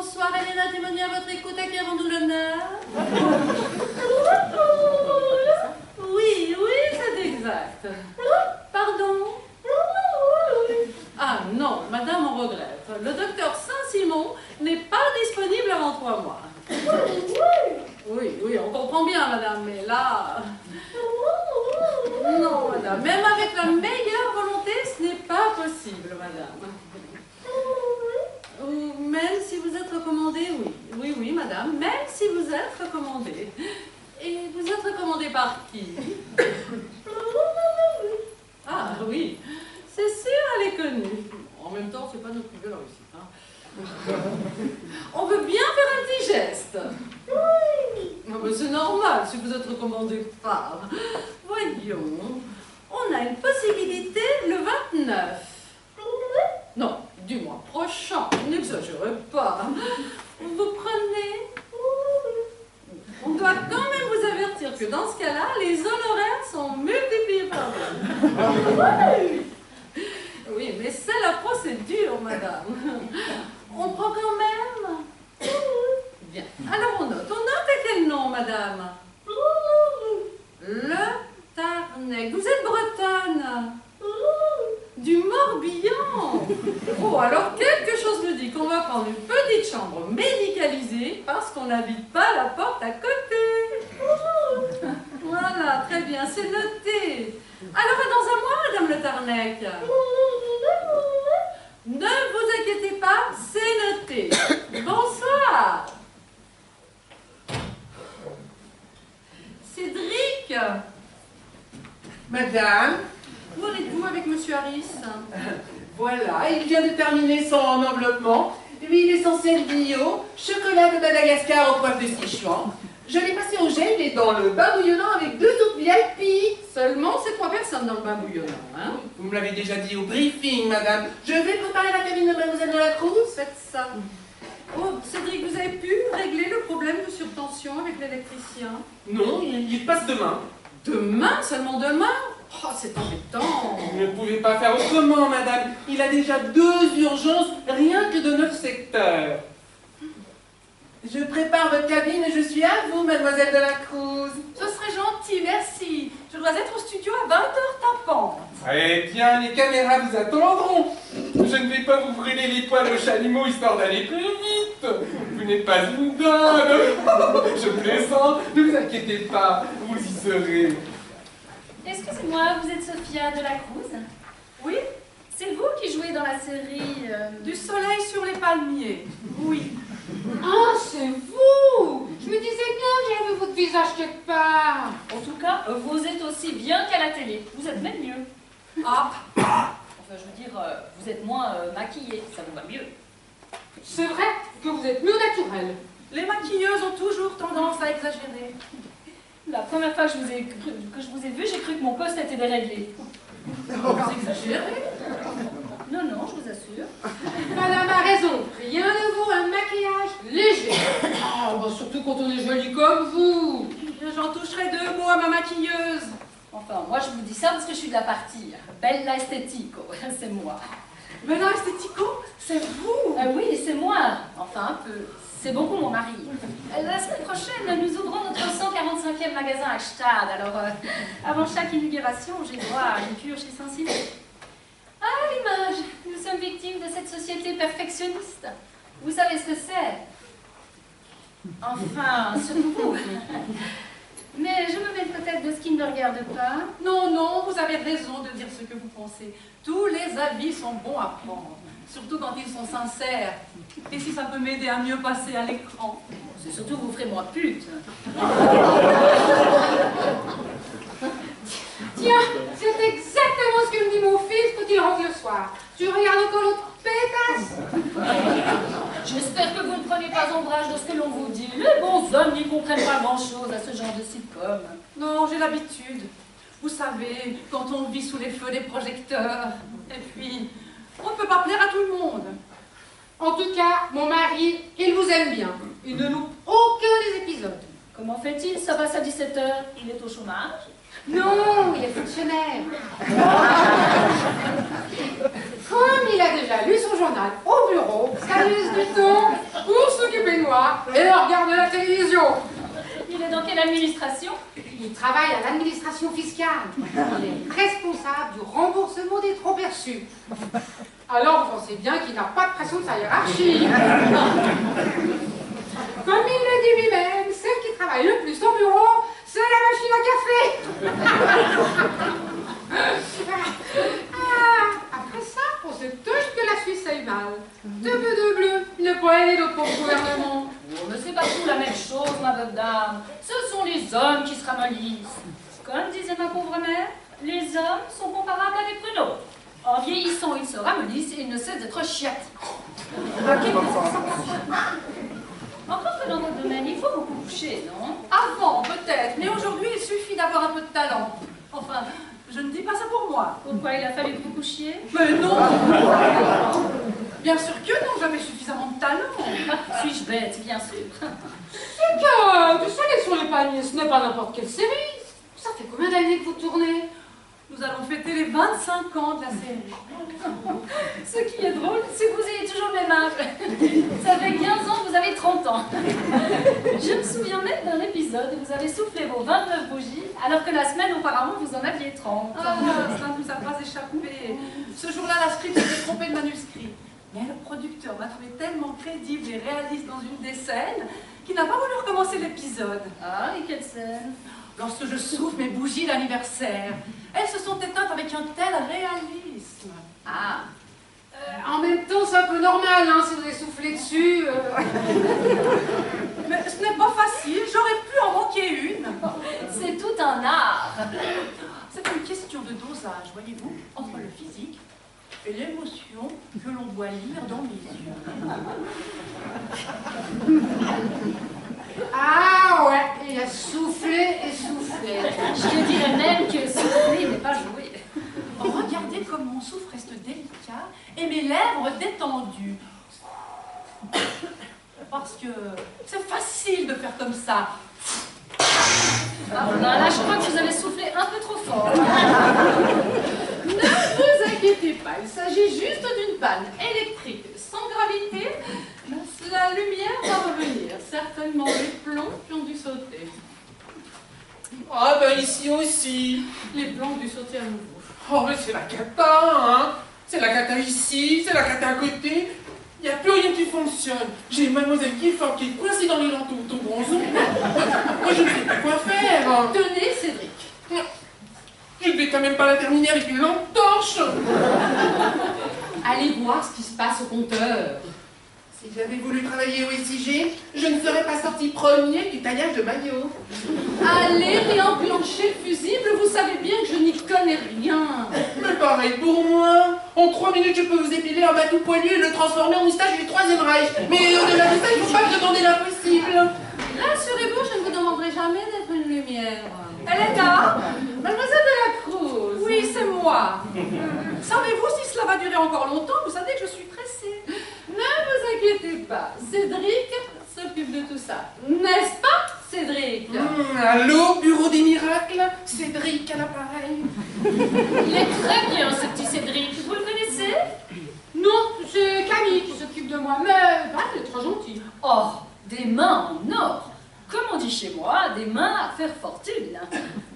Bonsoir, Elena témoigne à votre écoute, à qui avons-nous l'honneur? Oui, c'est exact. Pardon? Ah non, madame, on regrette. Le docteur Saint-Simon n'est pas disponible avant 3 mois. Oui, on comprend bien, madame, mais là... Non, madame, même avec la meilleure volonté, ce n'est pas possible, madame. Même si vous êtes recommandée, oui, madame, même si vous êtes recommandée. Et vous êtes recommandée par qui? Ah oui, c'est sûr, elle est connue. En même temps, c'est pas notre plus belle réussite. Hein. On veut bien faire un petit geste. Non, mais c'est normal si vous êtes recommandée par. Voyons, on a une possibilité le 29. Non, du mois prochain, n'exagérez pas. Vous prenez? On doit quand même vous avertir que dans ce cas-là, les honoraires sont multipliés par 2. Oui, mais c'est la procédure, madame. On prend quand même? Bien. Alors on note. On note à quel nom, madame? Le Tarnec. Vous êtes bretonne? Du Morbihan. Oh, alors quelque chose me dit qu'on va prendre une petite chambre médicalisée parce qu'on n'habite pas la porte à côté. Voilà, très bien, c'est noté. Alors, dans un mois, madame Le Tarnec. Ne vous inquiétez pas, c'est noté. Bonsoir. Cédric. Madame. Où en êtes-vous avec monsieur Harris? Voilà, il vient de terminer son enveloppement. Huile essentielle bio, chocolat de Madagascar aux poivres de Sichuan. Je l'ai passé au gel et dans le bain bouillonnant avec 2 autres VIP. Seulement ces 3 personnes dans le bain bouillonnant, hein? Vous me l'avez déjà dit au briefing, madame. Je vais préparer la cabine de mademoiselle de la Cruz. Faites ça. Oh, Cédric, vous avez pu régler le problème de surtension avec l'électricien? Non, il passe demain. Demain? Seulement demain? Oh, c'est embêtant. Vous ne pouvez pas faire autrement, madame. Il a déjà 2 urgences, rien que de notre secteur. Je prépare votre cabine et je suis à vous, mademoiselle de la Cruz. Ce serait gentil, merci. Je dois être au studio à 20h tapante. Eh bien, les caméras vous attendront. Je ne vais pas vous brûler les poils au chalumeau histoire d'aller plus vite. Vous n'êtes pas une donne. Je plaisante, ne vous inquiétez pas, vous y serez. Excusez-moi, vous êtes Sophia de la Cruz? Oui? C'est vous qui jouez dans la série Du soleil sur les palmiers. Oui. Ah, c'est vous! Je me disais bien que j'avais vu votre visage quelque part. En tout cas, vous êtes aussi bien qu'à la télé. Vous êtes même mieux. Ah! Enfin, je veux dire, vous êtes moins maquillée. Ça vous va mieux. C'est vrai que vous êtes mieux naturel. Les maquilleuses ont toujours tendance à exagérer. La première fois que je vous ai vu, j'ai cru que mon poste était déréglé. Vous exagérez? Non, je vous assure. Madame a raison. Rien ne vaut un maquillage léger. Ah, bah surtout quand on est joli comme vous. J'en toucherai 2 mots à ma maquilleuse. Enfin, moi je vous dis ça parce que je suis de la partie. Bella Estetico, c'est moi. Bella Estetico, c'est vous? Oui, c'est moi. Enfin, un peu. C'est beaucoup mon mari. La semaine prochaine, nous ouvrons notre 145e magasin à Gstaad. Alors, avant chaque inauguration, j'ai droit à une cure chez Saint-Simon. Ah, l'image! Nous sommes victimes de cette société perfectionniste. Vous savez ce que c'est? Enfin, surtout vous. Mais je me mets peut-être de ce qui ne me regarde pas. Non, vous avez raison de dire ce que vous pensez. Tous les avis sont bons à prendre, surtout quand ils sont sincères. Et si ça peut m'aider à mieux passer à l'écran? C'est surtout vous ferez moins pute. Tiens, c'est exactement ce que me dit mon fils quand il rentre le soir. Tu regardes encore l'autre pétasse? J'espère que vous ne prenez pas ombrage de ce que l'on vous dit. Les bons hommes n'y comprennent pas grand-chose à ce genre de sitcom. Non, j'ai l'habitude. Vous savez, quand on vit sous les feux des projecteurs, et puis, on ne peut pas plaire à tout le monde. En tout cas, mon mari, il vous aime bien. Il ne loupe aucun des épisodes. Comment fait-il? Ça passe à 17h. Il est au chômage. Non, il est fonctionnaire. Comme il a déjà lu son journal au bureau, ça lui laisse du temps pour baignoire et regarde la télévision. Il est dans quelle administration? Il travaille à l'administration fiscale. Il est responsable du remboursement des trop-perçus. Alors, vous pensez bien qu'il n'a pas de pression de sa hiérarchie. Comme il le dit lui-même, celle qui travaille le plus au bureau, c'est la machine à café. Après ça, on se touche que la Suisse aille mal. Deux bleus, deux bleus, il n'est pas aidé pour le gouvernement. Oh, mais c'est pas tout la même chose, ma bonne dame. Ce sont les hommes qui se ramollissent. Comme disait ma pauvre mère, les hommes sont comparables à des pruneaux. En vieillissant, ils se ramollissent et ils ne cessent d'être chiottes. Encore que dans votre domaine, il faut beaucoup coucher, non? Avant, peut-être, mais aujourd'hui, il suffit d'avoir un peu de talent. Enfin, je ne dis pas ça pour moi. Pourquoi il a fallu que vous couchiez? Mais non! Bien sûr que non, j'avais suffisamment de talent. Ah, suis-je bête, bien sûr. C'est que, du soleil sur les paniers, ce n'est pas n'importe quelle série. Ça fait combien d'années que vous tournez? Nous allons fêter les 25 ans de la série. Ce qui est drôle, c'est que vous ayez toujours le même âge. Ça fait 15 ans que vous avez 30 ans. Je me souviens même d'un épisode où vous avez soufflé vos 29 bougies, alors que la semaine auparavant, vous en aviez 30. Ah, ça ne nous a pas échappé. Ce jour-là, la script s'était trompée de manuscrit. Mais le producteur m'a trouvé tellement crédible et réaliste dans une des scènes qu'il n'a pas voulu recommencer l'épisode. Ah, et quelle scène? Lorsque je souffle mes bougies d'anniversaire, elles se sont éteintes avec un tel réalisme. Ah, En même temps, c'est un peu normal, hein, si vous avez soufflé dessus. Mais ce n'est pas facile, j'aurais pu en manquer une. c'est tout un art. C'est une question de dosage, voyez-vous, entre le physique et l'émotion que l'on doit lire dans mes yeux. Ah ouais, il a soufflé et soufflé. Je dirais même que souffler n'est pas joué. Regardez comme mon souffle reste délicat et mes lèvres détendues. Parce que c'est facile de faire comme ça. Ah, là, je crois que vous avez soufflé un peu trop fort. Ne vous inquiétez pas, il s'agit juste d'une panne électrique sans gravité. La lumière va revenir, certainement les plombs qui ont dû sauter. Ah ben ici aussi. Les plombs ont dû sauter à nouveau. Oh mais c'est la cata, hein. C'est la cata ici, c'est la cata à côté. Il n'y a plus rien qui fonctionne. J'ai mademoiselle Gifford qui est coincée dans les lenteaux au bronzon. Moi je ne sais pas quoi faire. Tenez, Cédric. Je ne vais quand même pas la terminer avec une lampe torche. Allez voir ce qui se passe au compteur. Si j'avais voulu travailler au SIG, je ne serais pas sorti premier du taillage de maillot. Allez réenclencher le fusible, vous savez bien que je n'y connais rien. Mais pareil pour moi. En 3 minutes, je peux vous épiler un bateau poilu et le transformer en moustache du Troisième Reich. Mais au-delà de ça, il ne faut pas me demander l'impossible. Rassurez-vous, je ne vous demanderai jamais d'être une lumière. Elle est là, mademoiselle de la Cruz. Oui, c'est moi. Savez-vous si cela va durer encore longtemps? Vous savez que je suis pressée. Ne vous inquiétez pas, Cédric s'occupe de tout ça. N'est-ce pas, Cédric? Allô, bureau des miracles? Cédric à l'appareil. Il est très bien, ce petit Cédric. Vous le connaissez? Non, c'est Camille qui s'occupe de moi, mais elle est trop gentille. Oh, des mains en or. Comme on dit chez moi, des mains à faire fortune.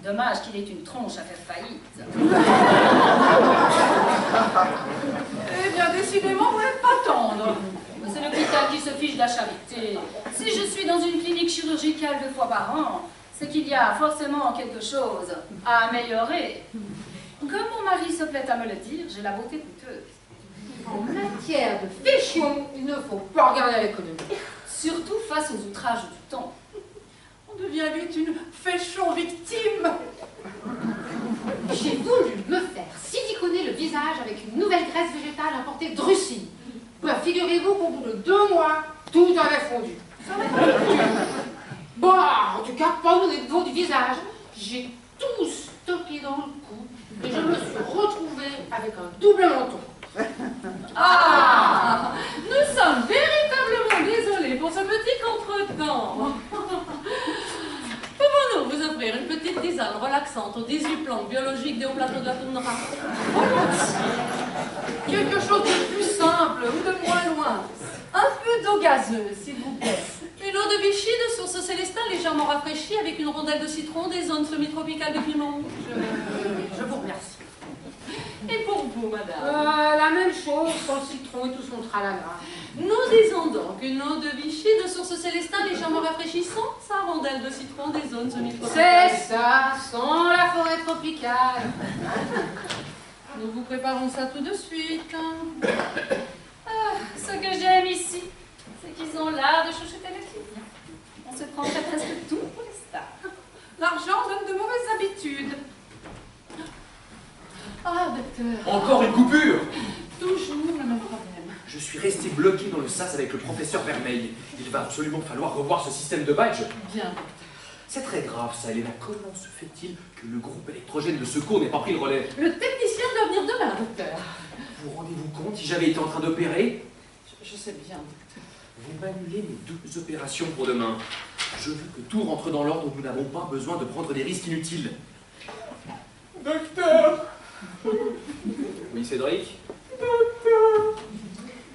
Dommage qu'il ait une tronche à faire faillite. Eh bien, décidément, vous n'êtes pas tendre. C'est l'hôpital qui se fiche de la charité. Si je suis dans une clinique chirurgicale 2 fois par an, c'est qu'il y a forcément quelque chose à améliorer. Comme mon mari se plaît à me le dire, j'ai la beauté coûteuse. En matière de féchion, il ne faut pas regarder à l'économie. Surtout face aux outrages du temps. On devient vite une féchon victime. J'ai voulu me faire siliconer le visage avec une nouvelle graisse végétale importée de Russie. Bah, figurez-vous qu'au bout de 2 mois, tout avait fondu. Bah, en tout cas, pas au niveau du visage. J'ai tout stocké dans le cou et je me suis retrouvée avec un double menton. Ah, nous sommes véritablement désolés pour ce petit contretemps. Pouvons-nous vous offrir une petite tisane relaxante aux 18 plantes biologiques des hauts plateaux de la toundra? Quelque chose de plus simple ou de moins loin. Un peu d'eau gazeuse, s'il vous plaît. eau de Vichy de source Célestin légèrement rafraîchie avec une rondelle de citron des zones semi-tropicales de piment. Je vous remercie. Et pour vous, madame? La même chose, sans citron et tout son tralala. Nous disons donc une eau de Vichy de source Célestin légèrement rafraîchissante, sa rondelle de citron des zones semi-tropicales. C'est ça, sans la forêt tropicale. Nous vous préparons ça tout de suite. Ce que j'aime ici, c'est qu'ils ont l'art de chouchouter les filles. On se prendrait presque tout pour les stars. L'argent donne de mauvaises habitudes. Ah, docteur, Encore une coupure! toujours le même problème. Je suis resté bloqué dans le sas avec le professeur Vermeil. Il va absolument falloir revoir ce système de badge. Bien. C'est très grave ça, Elena. Comment se fait-il que le groupe électrogène de secours n'ait pas pris le relais? Le technicien doit venir demain, docteur. Vous rendez-vous compte si j'avais été en train d'opérer? Je sais bien, docteur. Vous m'annulez mes 2 opérations pour demain. Je veux que tout rentre dans l'ordre, nous n'avons pas besoin de prendre des risques inutiles. Docteur! Oui, Cédric? Docteur!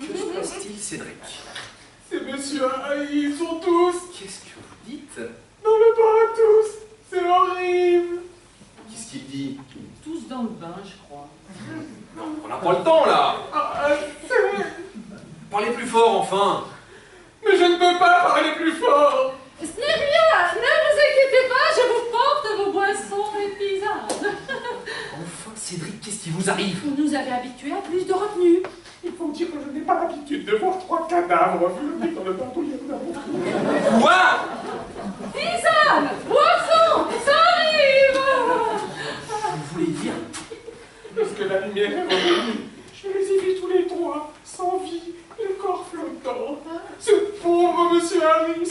Que se passe-t-il, Cédric? C'est monsieur Harry, ils sont tous Qu'est-ce que vous dites? dans le bain à tous! C'est horrible! Qu'est-ce qu'il dit? Tous dans le bain, je crois. Non, on n'a pas le temps, là! C'est vrai! Parlez plus fort, enfin! Mais je ne peux pas parler plus fort! Ce n'est rien, ne vous inquiétez pas, je vous porte vos boissons et tisanes. Enfin, Cédric, qu'est-ce qui vous arrive? Vous nous avez habitués à plus de retenue. Il faut dire que je n'ai pas l'habitude de voir 3 cadavres flottés dans le bain où il y a un Quoi? Tisane, boissons, ça arrive. Vous voulez dire? Lorsque la lumière est revenue, je les ai vus tous les 3, sans vie, le corps flottant. Ce pauvre monsieur Harris,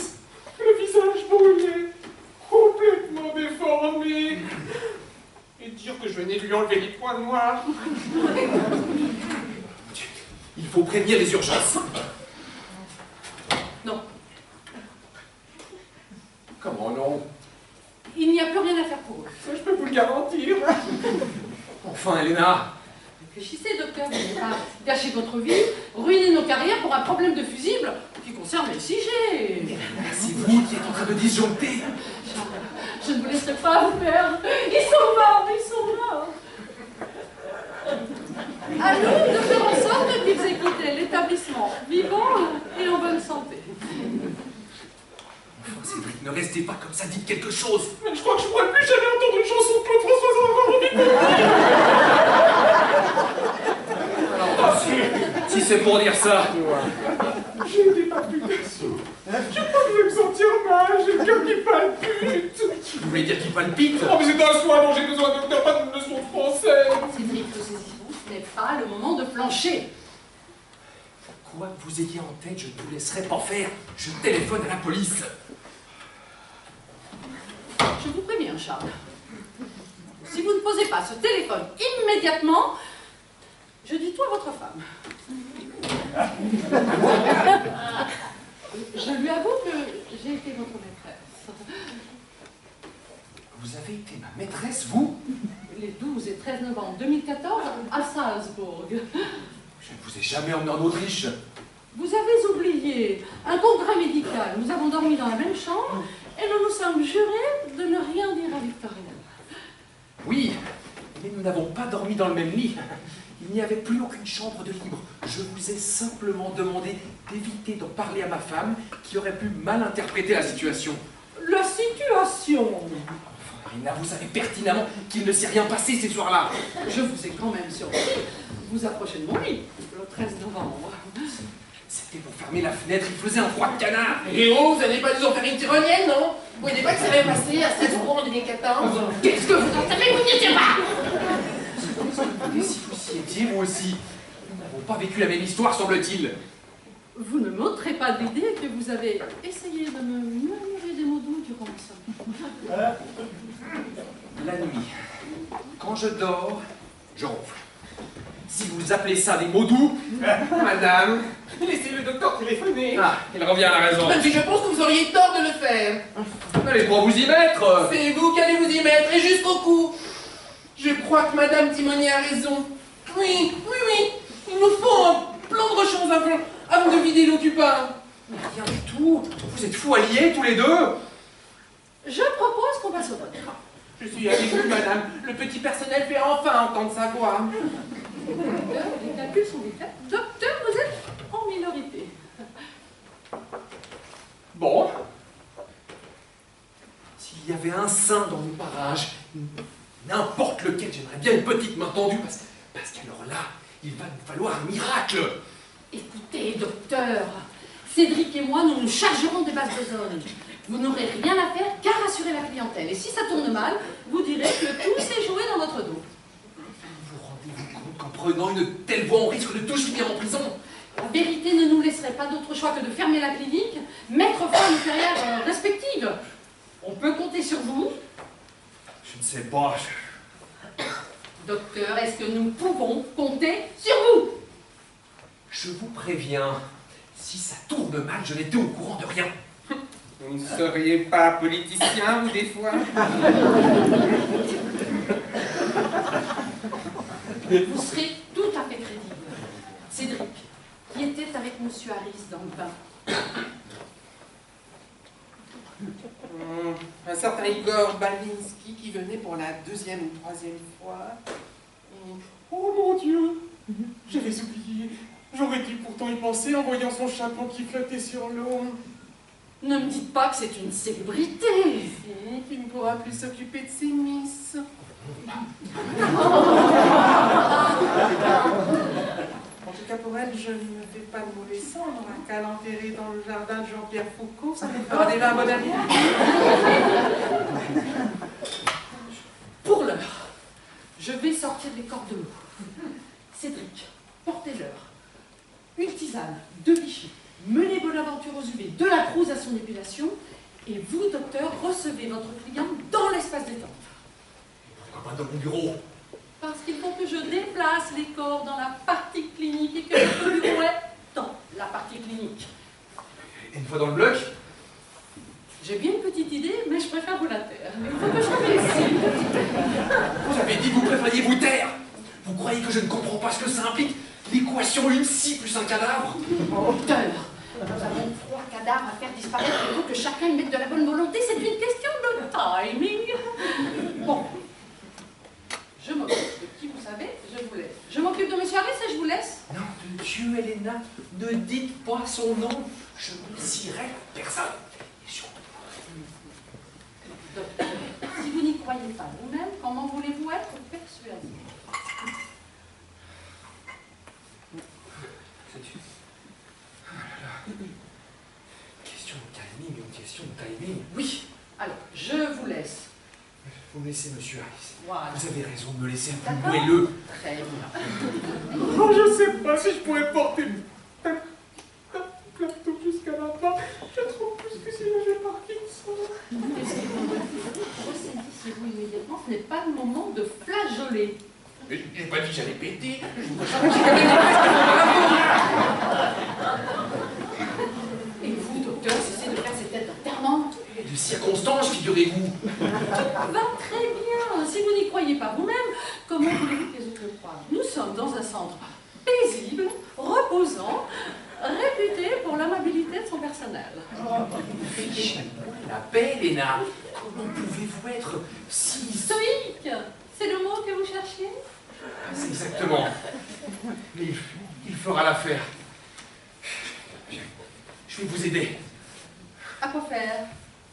le visage brûlé, complètement déformé. Et dire que je venais lui enlever les points noirs. Il faut prévenir les urgences. Non, Comment non? il n'y a plus rien à faire pour eux. Ça, je peux vous le garantir. Enfin, Elena! Réfléchissez, docteur, vous n'allez pas gâcher votre vie, ruiner nos carrières pour un problème de fusible qui concerne les 6G. C'est vous qui êtes en train de disjoncter! Je ne vous laisserai pas vous perdre. Ils sont morts, ils sont morts. À nous de faire en sorte qu'ils aient quitté l'établissement vivant et en bonne santé. Enfin, Cédric, ne restez pas comme ça, dites quelque chose! Mais je crois que je pourrais plus jamais entendre une chanson de Claude François sans avoir envie. Si c'est pour dire ça! J'ai des palpitations. Je crois que je vais me sentir mal, j'ai le cœur qui palpite. Vous voulez dire qu'il palpite? Oh, mais c'est d'un soin dont j'ai besoin, docteur, pas d'une leçon de français. Cédric, ressaisissez-vous, ce n'est pas le moment de plancher. Quoi que vous ayez en tête, je ne vous laisserai pas faire. Je téléphone à la police. Je vous préviens, Charles. Si vous ne posez pas ce téléphone immédiatement, je dis tout à votre femme. Je lui avoue que j'ai été votre maîtresse. Vous avez été ma maîtresse, vous? Les 12 et 13 novembre 2014 à Salzbourg. Je ne vous ai jamais emmené en Autriche. Vous avez oublié un congrès médical. Nous avons dormi dans la même chambre et nous nous sommes jurés de ne rien dire à Victorine. Oui, mais nous n'avons pas dormi dans le même lit. Il n'y avait plus aucune chambre de libre. Je vous ai simplement demandé d'éviter d'en parler à ma femme, qui aurait pu mal interpréter la situation. La situation. Enfin, Marina, vous savez pertinemment qu'il ne s'est rien passé ces soirs-là. Je vous ai quand même surpris. Vous approchez de mon lit le 13 novembre. C'était pour fermer la fenêtre, il faisait un froid de canard. Héros, vous n'allez pas nous en faire une tyrolienne, non? Vous voyez pas que ça va passer à 16 euros en 2014? Qu'est-ce que vous en savez, vous n'y étiez pas? Et si vous y étiez, vous aussi? Nous n'avons pas vécu la même histoire, semble-t-il. Vous ne m'ôterez pas de l'idée que vous avez essayé de me murmurer des mots doux durant le sommeil. La nuit, quand je dors, je ronfle. Si vous appelez ça des mots doux, Madame, laissez le docteur téléphoner. ah, il revient à la raison. Même si je pense que vous auriez tort de le faire. N'allez pas vous y mettre. C'est vous qui allez vous y mettre, et jusqu'au cou. Je crois que Madame Timonier a raison. Oui, oui, oui. Il nous faut un plan de rechange avant de vider l'occupant. Mais rien du tout. Vous Vous êtes fous alliés, tous les deux? Je propose qu'on passe au vote. Je suis avec vous, madame. Le petit personnel fait enfin entendre sa voix. Docteur, les calculs sont vite faits. Docteur, vous êtes en minorité. Bon. S'il y avait un saint dans nos parages, n'importe lequel, j'aimerais bien une petite main tendue, parce qu'alors là, il va nous falloir un miracle. Écoutez, docteur, Cédric et moi, nous nous chargerons des bases de zone. Vous n'aurez rien à faire qu'à rassurer la clientèle. Et si ça tourne mal, vous direz que tout s'est joué dans votre dos. Vous rendez-vous compte qu'en prenant une telle voie, on risque de tous finir en prison? La vérité ne nous laisserait pas d'autre choix que de fermer la clinique, mettre fin à nos carrières respectives. On peut compter sur vous. Je ne sais pas. Docteur, est-ce que nous pouvons compter sur vous? Je vous préviens, si ça tourne mal, je n'étais au courant de rien. Vous ne seriez pas politicien, vous, des fois? Vous serez tout à fait crédible. Cédric, qui était avec Monsieur Harris dans le bain? Un certain Igor Balinski qui venait pour la 2e ou 3e fois. Oh mon Dieu! J'avais oublié. J'aurais dû pourtant y penser en voyant son chapeau qui flottait sur l'eau. Ne me dites pas que c'est une célébrité. Qui ne pourra plus s'occuper de ses miss. En tout cas, pour elle, je ne fais pas de mauvais sang. On n'aura qu'à l'enterrer dans le jardin de Jean-Pierre Foucault. Ça nous fera déjà un bon avis. Pour l'heure, je vais sortir les cordes de l'eau. Cédric, portez-leur une tisane, 2 Vichy, menez Bonaventure aux UV, de la Cruz à son épilation, et vous, docteur, recevez votre client dans l'espace détente. Pourquoi pas dans mon bureau? Parce qu'il faut que je déplace les corps dans la partie clinique et que le bureau est dans la partie clinique. Et une fois dans le bloc? J'ai bien une petite idée, mais je préfère vous la taire. Il faut que je réfléchisse. Vous avez dit que vous préfériez vous taire. Vous croyez que je ne comprends pas ce que ça implique? L'équation une scie plus un cadavre? Docteur, nous avons 3 cadavres à faire disparaître. Il faut que chacun y mette de la bonne volonté. C'est une question de timing. Bon. Je m'occupe de qui, vous savez, je vous laisse. Je m'occupe de M. Harris et je vous laisse. Non, de Dieu, Elena, ne dites pas son nom. Je ne cierai personne. Et surtout. Docteur, si vous n'y croyez pas vous-même, comment voulez-vous être persuadé? Question de timing, une question de timing. Oui. Alors, je vous laisse. Vous me laissez, monsieur Harris. Voilà. Vous avez raison de me laisser un peu D'accord. moelleux. Très bien. Oh, je sais pas si je pourrais porter un plateau jusqu'à la fin. Je trouve plus que si j'ai Parkinson. Ressaisissez-vous immédiatement, ce n'est pas le moment de flageoler. Mais j'ai pas dit que j'allais péter. Et vous, docteur, cessez de faire ces têtes d'enterrement. De circonstances, figurez-vous. Va très bien. Si vous n'y croyez pas vous-même, comment voulez-vous que les autres le croient? Nous sommes dans un centre paisible, reposant, réputé pour l'amabilité de son personnel. La paix, Elena. Comment pouvez-vous être si... Stoïque, c'est le mot que vous cherchiez? C'est exactement. Mais il fera l'affaire. Je vais vous aider. À quoi faire?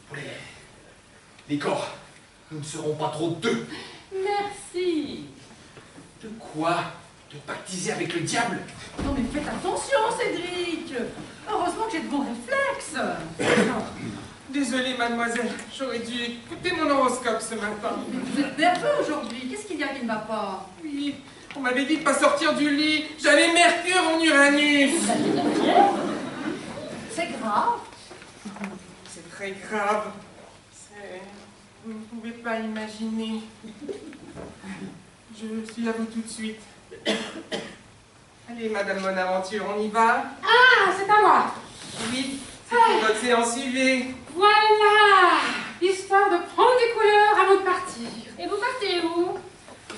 Pour les corps. Nous ne serons pas trop deux. Merci. De quoi? De pactiser avec le diable? Non mais faites attention, Cédric. Heureusement que j'ai de bons réflexes. Désolée, mademoiselle. J'aurais dû écouter mon horoscope ce matin. Mais vous êtes nerveux aujourd'hui. Qu'est-ce qu'il y a qui ne va pas? Oui, on m'avait dit de pas sortir du lit. J'avais Mercure en Uranus. C'est grave. C'est très grave. Vous ne pouvez pas imaginer. Je suis à vous tout de suite. Allez, Madame Bonaventure, on y va? Ah, c'est à moi. Oui, c'est pour votre séance UV. Voilà, histoire de prendre des couleurs avant de partir. Et vous partez où?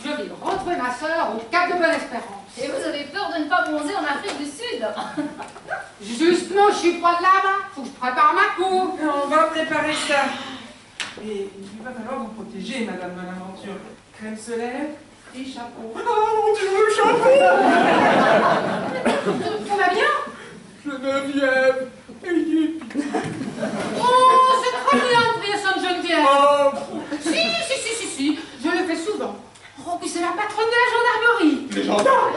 Je vais retrouver ma sœur au Cap de Bonne-Espérance. Et vous avez peur de ne pas bronzer en Afrique du Sud? Justement, je suis pas là-bas. Faut que je prépare ma coupe. On va préparer ça. Et il va falloir vous protéger, Madame Bonaventure. Crème solaire et chapeau. Oh mon Dieu, le chapeau! Tout va bien? Geneviève! Ayez pitié! Oh, c'est très bien de prier Sainte Geneviève. Oh! Si, je le fais souvent. Oh, puis c'est la patronne de la gendarmerie. Les gendarmes!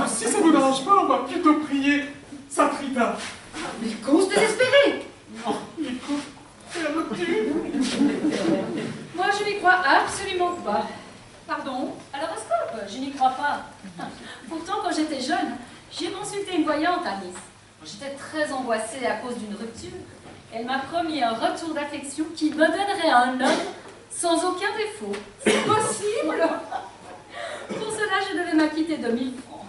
Si ça vous dérange pas, on va plutôt prier Sainte Rita. Mais cause désespérée. Oh, écoute, elle me tue! Moi, je n'y crois absolument pas. Pardon, à l'horoscope, je n'y crois pas. Pourtant, quand j'étais jeune, j'ai consulté une voyante à Nice. J'étais très angoissée à cause d'une rupture. Elle m'a promis un retour d'affection qui me donnerait un homme sans aucun défaut. C'est possible? Pour cela, je devais m'acquitter de 1000 francs.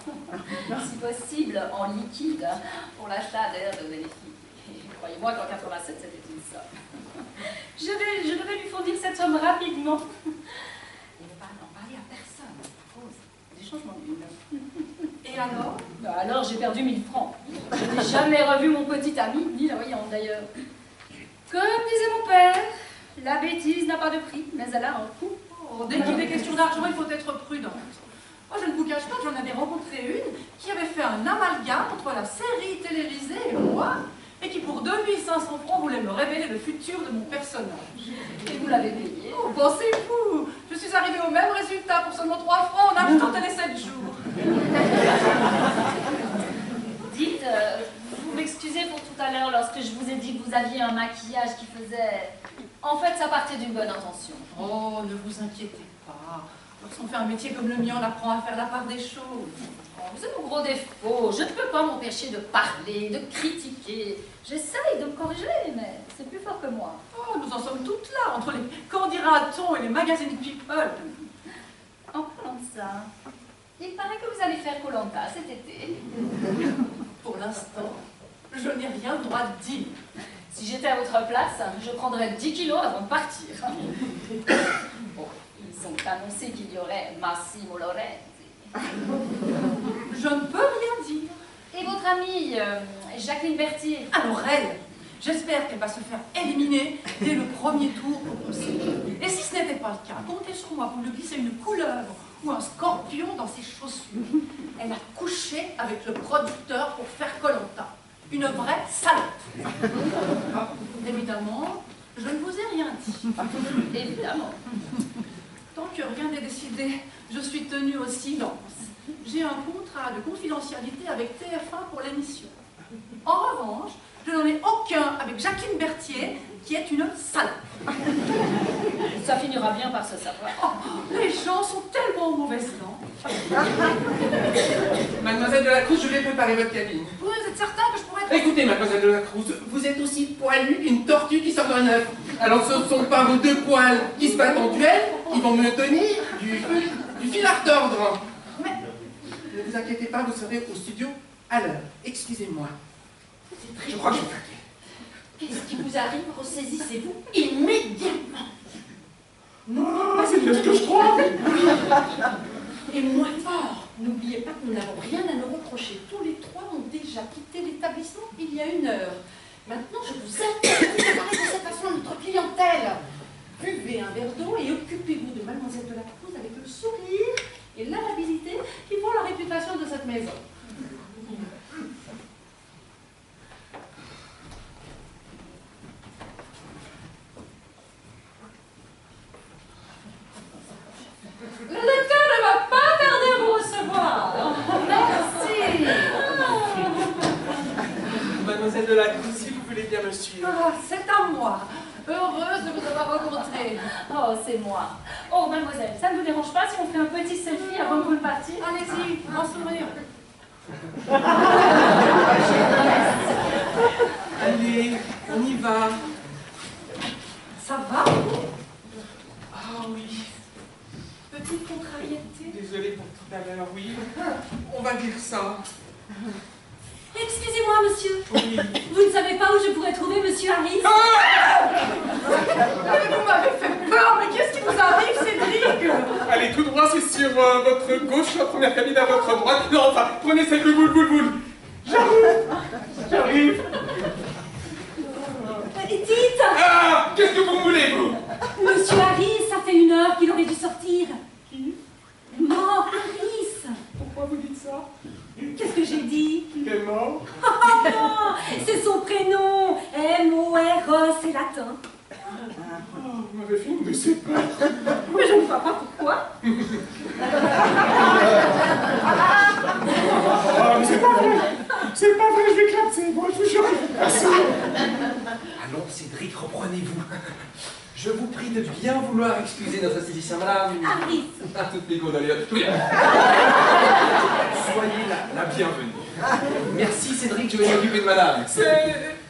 Si possible, en liquide, pour l'achat d'air de bénéfice. Croyez-moi qu'en 87, c'était une somme. Je devais lui fournir cette somme rapidement. Et ne pas en parler à personne, à cause des changements de lune. Et alors? Alors, j'ai perdu 1000 francs. Je n'ai jamais revu mon petit ami, ni la voyante d'ailleurs. Comme disait mon père, la bêtise n'a pas de prix, mais elle a un coût. Oh, dès qu'il est question d'argent, il faut être prudent. Moi, je ne vous cache pas que j'en avais rencontré une qui avait fait un amalgame entre la série télévisée et moi, et qui pour 2500 francs voulait me révéler le futur de mon personnage. Et vous l'avez payé? Oh, pensez-vous, je suis arrivée au même résultat pour seulement 3 francs en achetant télé 7 jours. Dites, vous m'excusez pour tout à l'heure lorsque je vous ai dit que vous aviez un maquillage qui faisait... En fait, ça partait d'une bonne intention. Oh, ne vous inquiétez pas. Lorsqu'on fait un métier comme le mien, on apprend à faire la part des choses. Oh, c'est mon gros défaut. Je ne peux pas m'empêcher de parler, de critiquer. J'essaye de me corriger, mais c'est plus fort que moi. Oh, nous en sommes toutes là, entre les Qu'en dira-t-on et les magazines People. En parlant de ça, il paraît que vous allez faire Koh-Lanta cet été. Pour l'instant, je n'ai rien le droit de dire. Si j'étais à votre place, je prendrais 10 kilos avant de partir. Bon, ils ont annoncé qu'il y aurait Massimo Lorenzi. Je ne peux rien dire. Et votre amie, Jacqueline Berthier? Alors elle, j'espère qu'elle va se faire éliminer dès le premier tour au procès. Et si ce n'était pas le cas, comptez sur moi pour lui glisser une couleuvre ou un scorpion dans ses chaussures. Elle a couché avec le producteur pour faire Koh-Lanta. Une vraie salope. Évidemment, je ne vous ai rien dit. Évidemment. Tant que rien n'est décidé, je suis tenue au silence. J'ai un contrat de confidentialité avec TF1 pour l'émission. En revanche, je n'en ai aucun avec Jacqueline Berthier, qui est une salope. Ça finira bien par se savoir. Oh, les gens sont tellement en mauvaise langue. Mademoiselle de la Cruz, je vais préparer votre cabine. Vous êtes certain que je pourrais être... Écoutez, Mademoiselle de la Cruz, vous êtes aussi poilue qu'une tortue qui sort d'un œuf. Alors ce ne sont pas vos deux poils qui se battent en duel, qui vont me donner du fil à retordre. Mais ne vous inquiétez pas, vous serez au studio à l'heure. Excusez-moi. Je crois que je vais craquer. Qu'est-ce qui vous arrive? Ressaisissez-vous immédiatement. Ah, c'est bien ce que je crois. Et moins fort, n'oubliez pas que nous n'avons rien à nous reprocher. Tous les trois ont déjà quitté l'établissement il y a 1 heure. Maintenant, je vous invite à parler de cette façon à notre clientèle. Buvez un verre d'eau et occupez-vous de Mademoiselle de la Cruz avec le sourire et l'amabilité qui font la réputation de cette maison. Le docteur ne va pas tarder à vous recevoir. Merci. Mademoiselle de la Cruz, si vous voulez bien me suivre. Ah, c'est à moi. Heureuse de vous avoir rencontré. Oh, c'est moi. Oh, mademoiselle, ça ne vous dérange pas si on fait un petit selfie avant que vous ne partiez? Allez-y, grand sourire. Allez, on y va. Ça va? Ah oui, Petite contrariété. désolé pour tout à l'heure, oui. On va dire ça. Excusez-moi, monsieur. Oui. Vous ne savez pas où je pourrais trouver monsieur Harris? Mais vous m'avez fait peur, mais qu'est-ce qui vous arrive, Cédric? Allez, tout droit, c'est sur votre gauche, la première cabine à votre droite. Non, enfin, prenez celle de boule. J'arrive. Dites, Ah, qu'est-ce que vous voulez, vous? Monsieur Harris, ça fait 1 heure qu'il aurait dû sortir. Qui? Mort, Harris. Pourquoi vous dites ça? Qu'est-ce que j'ai dit? Il est mort? Oh, c'est son prénom. M-O-R-E, c'est latin. Oh, vous m'avez fait une de ces peurs. Mais je ne vois pas pourquoi. Oh, mais c'est pas vrai. C'est pas vrai, je vais clapser. Moi, je vous jure. Allons, Cédric, reprenez-vous. Je vous prie de bien vouloir excuser notre esthéticien, madame. Harris. À toutes les condolées. Soyez la bienvenue. Merci, Cédric, je vais m'occuper de madame.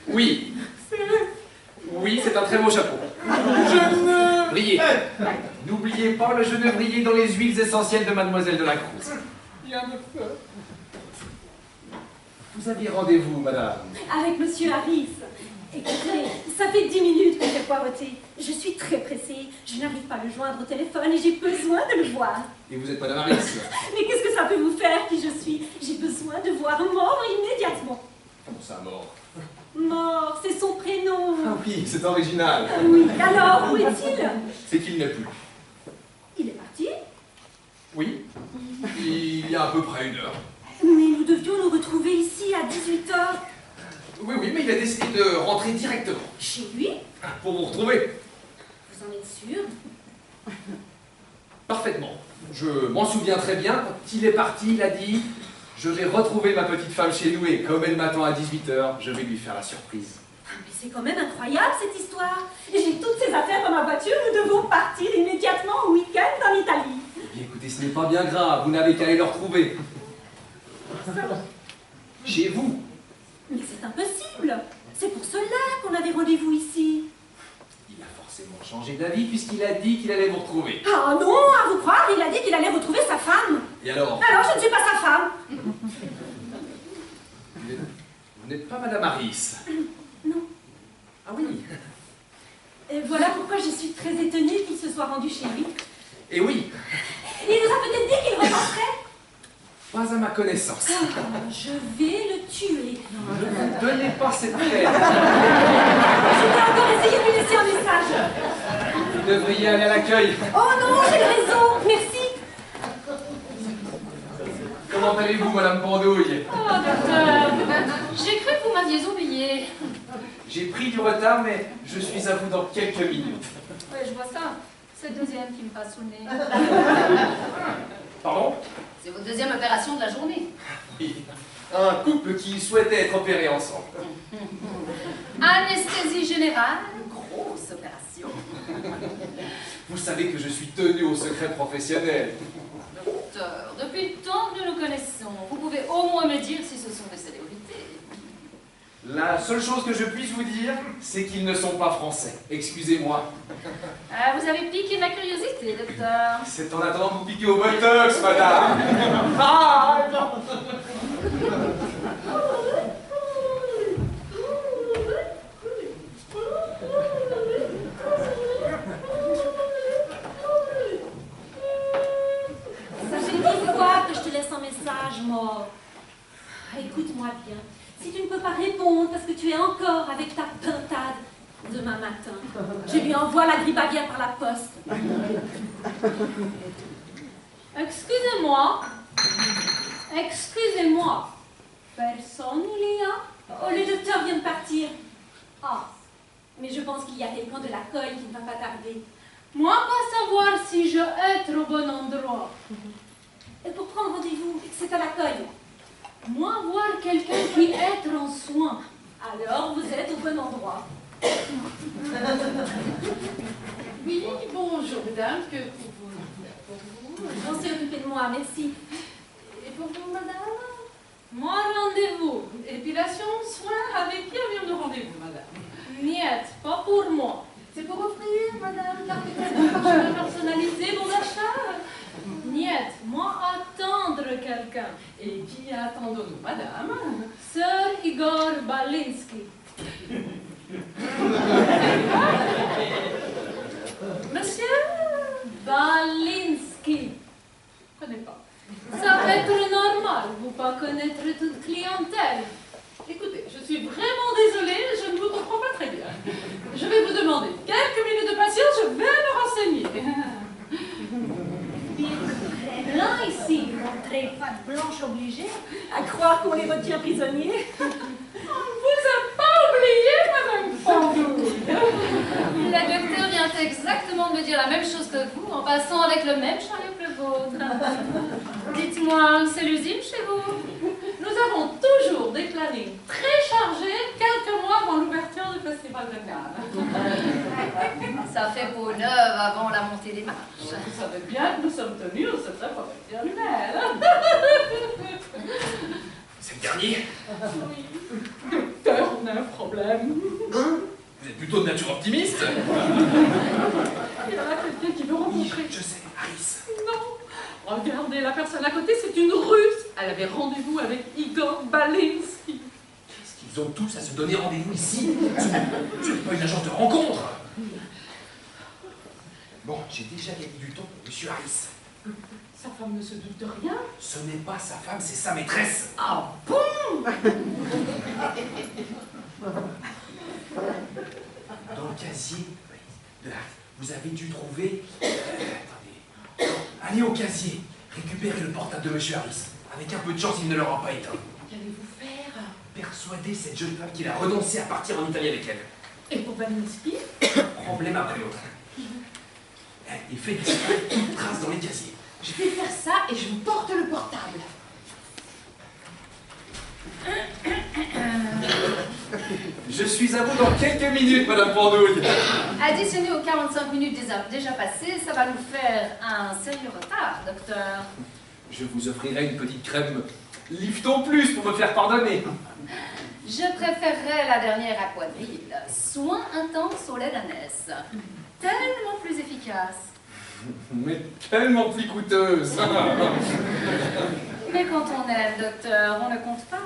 Oui. Oui, c'est un très beau chapeau. Je ne... Brillez. N'oubliez pas le jeu de briller dans les huiles essentielles de Mademoiselle de la Cruz. Il y a un feu. Vous aviez rendez-vous, madame. Avec Monsieur Harris. Écoutez, ça fait 10 minutes que j'ai poireauté. Je suis très pressée. Je n'arrive pas à le joindre au téléphone et j'ai besoin de le voir. Et vous êtes madame Harris. Mais qu'est-ce que ça peut vous faire, qui je suis? J'ai besoin de voir mort immédiatement. Comment ça, mort? Mort, c'est son prénom. Ah oui, c'est original. Oui, alors, où est-il? C'est qu'il n'est plus. Il est parti? Oui. Il y a à peu près 1 heure. Mais nous devions nous retrouver ici à 18h. Oui, oui, mais il a décidé de rentrer directement. Chez lui? Pour vous retrouver. Vous en êtes sûr? Parfaitement. Je m'en souviens très bien. Quand il est parti, il a dit « Je vais retrouver ma petite femme chez nous et comme elle m'attend à 18h, je vais lui faire la surprise. » Mais c'est quand même incroyable cette histoire. Et j'ai toutes ces affaires dans ma voiture. Nous devons partir immédiatement au week-end en Italie. Eh bien, écoutez, ce n'est pas bien grave. Vous n'avez qu'à aller le retrouver. Chez vous. Mais c'est impossible. C'est pour cela qu'on avait rendez-vous ici. Il a forcément changé d'avis puisqu'il a dit qu'il allait vous retrouver. Ah non, à vous croire, il a dit qu'il allait retrouver sa femme. Et alors? Alors je ne suis pas sa femme. Vous n'êtes pas Madame Harris? Non. Ah oui. Et voilà pourquoi je suis très étonnée qu'il se soit rendu chez lui. Et oui, Il nous a peut-être dit qu'il reparterait. pas à ma connaissance. Ah, je vais le tuer. Ne vous donnez pas cette peine. Je vais encore essayer de lui laisser un message. Vous devriez aller à l'accueil. Oh non, j'ai raison. Merci. Comment allez-vous, Madame Pandouille? Oh, docteur. J'ai cru que vous m'aviez oublié. J'ai pris du retard, mais je suis à vous dans quelques minutes. Oui, je vois ça. C'est le deuxième qui me passe sous le nez. Pardon? C'est votre deuxième opération de la journée. Oui. Un couple qui souhaitait être opéré ensemble. Anesthésie générale, grosse opération. Vous savez que je suis tenu au secret professionnel. Docteur, depuis le temps que nous nous connaissons, vous pouvez au moins me dire si ce sont des célébrités. La seule chose que je puisse vous dire, c'est qu'ils ne sont pas français. Excusez-moi. Vous avez piqué ma curiosité, docteur. C'est en attendant de vous piquer au botox, madame. Ah, non. Ça fait 10 fois que je te laisse un message, mort. Écoute-moi bien. Si tu ne peux pas répondre parce que tu es encore avec ta pintade, demain matin, je lui envoie la gribaguière par la poste. Excusez-moi. Excusez-moi. Personne il y a? Oh, le docteur vient de partir. Ah, mais je pense qu'il y a quelqu'un de l'accueil qui ne va pas tarder. Moi, pas savoir si je être au bon endroit. Et pour prendre rendez-vous, c'est à l'accueil. Moi, voir quelqu'un qui être en soins. Alors, vous êtes au bon endroit. Oui, bonjour mesdames, que pour vous? On s'est occupé de moi, merci. Et pour vous, madame? Moi, rendez-vous. Épilation, soins, avec qui avions-nous rendez-vous, madame? Niet, pas pour moi. C'est pour offrir, madame, carte de crédit parchemin personnalisé, bon d'achat? Niet, moi attendre quelqu'un. Et qui attendons-nous, madame? Sir Igor Balinski. Monsieur? Balinski. Je connais pas. Ça va être normal, vous pas connaître toute clientèle. Écoutez, je suis vraiment désolée, je ne vous comprends pas très bien. prisonnier. On ne vous a pas oublié, Madame Pendouille. Le docteur vient exactement de me dire la même chose que vous, en passant avec le même chariot que le vôtre. Dites-moi, c'est l'usine chez vous? Nous avons toujours des plannings très chargés quelques mois avant l'ouverture du Festival de Cannes. Ça fait peau neuve avant la montée des marches. Vous savez bien que nous sommes tenus au secret professionnel. C'est le dernier. Oui. Docteur, on a un problème. Vous êtes plutôt de nature optimiste. Il y en a quelqu'un qui veut rencontrer. Je sais, Alice. Non. Regardez, la personne à côté, c'est une Russe. Elle avait rendez-vous avec Igor Balinsky. Qu'est-ce qu'ils ont tous à se donner rendez-vous ici? Ce n'est pas une agence de rencontre. Bon, j'ai déjà gagné du temps pour Monsieur Harris. Sa femme ne se doute de rien. Ce n'est pas sa femme, c'est sa maîtresse. Ah bon? Dans le casier, vous avez dû trouver... attendez. Allez au casier, récupérez le portable de Monsieur Harris. Avec un peu de chance, il ne l'aura pas éteint. Qu'allez-vous faire? Persuadez cette jeune femme qu'il a renoncé à partir en Italie avec elle. Et pour Balinsky? Problème après l'autre. Il fait disparaître toute trace dans les casiers. Je vais faire ça et je vous porte le portable. Je suis à vous dans quelques minutes, Madame Pendouille. Additionné aux 45 minutes déjà passées, ça va nous faire un sérieux retard, docteur. Je vous offrirai une petite crème Lifton Plus pour me faire pardonner. Je préférerais la dernière à quadrille. Soin intense au lait d'ânesse. Tellement plus efficace. Mais tellement plus coûteuse. Mais quand on aime, docteur, on ne compte pas.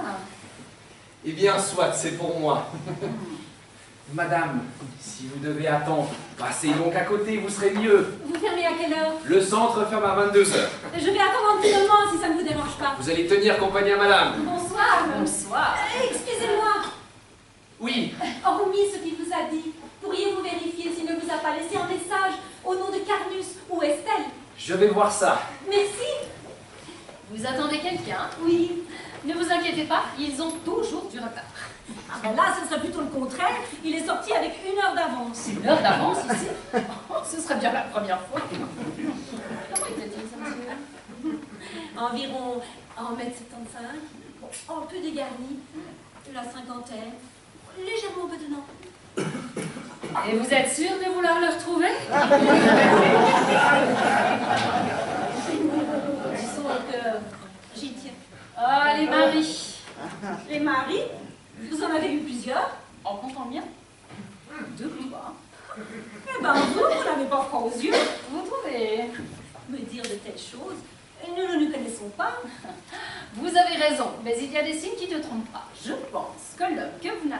Eh bien, soit, c'est pour moi. Madame, si vous devez attendre, passez donc à côté, vous serez mieux. Vous fermez à quelle heure? Le centre ferme à 22 h. Je vais attendre un petit moment si ça ne vous dérange pas. Vous allez tenir compagnie à madame. Bonsoir. Bonsoir. Excusez-moi. Oui. Hormis ce qu'il vous a dit, pourriez-vous vérifier s'il ne vous a pas laissé un message au nom de Carnus ou Estelle? Je vais voir ça. Merci. Vous attendez quelqu'un? Oui. Ne vous inquiétez pas, ils ont toujours du retard. Ah ben là, ce serait plutôt le contraire. Il est sorti avec 1 heure d'avance. 1 heure d'avance ici? Oh, ce serait bien la première fois. Comment était-il, ça, monsieur? Environ 1m75, un peu dégarni, la cinquantaine, légèrement bedonnant. Et vous êtes sûr de vouloir le retrouver? Disons que j'y tiens. Ah, les maris. Les maris? Vous en avez eu plusieurs? En comptant le mien? 2 quoi? Eh ben vous n'avez pas froid aux yeux. Vous trouvez? Me dire de telles choses, nous ne nous connaissons pas. Vous avez raison, mais il y a des signes qui ne trompent pas. Je pense que l'homme que vous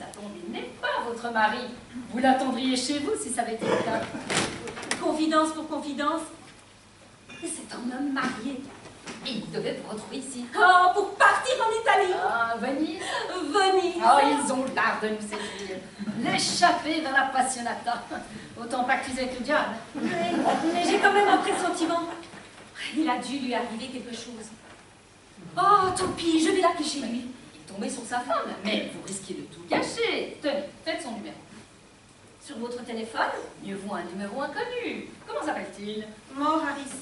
attendez n'est pas votre mari. Vous l'attendriez chez vous si ça avait été le cas. Confidence pour confidence, c'est un homme marié. Il devait vous retrouver ici. Oh, pour partir en Italie. Ah, Venise. Venise. Oh, ils ont l'art de nous séduire. L'échapper vers la passionata. Autant pactiser avec le diable. Mais j'ai quand même un pressentiment. Il a dû lui arriver quelque chose. Oh, tant pis, je vais l'appeler chez lui. Il est tombé sur sa femme, mais vous risquez de tout gâcher. Tenez, faites son numéro. Sur votre téléphone? Mieux vaut un numéro inconnu. Comment s'appelle-t-il? Mort, Harris.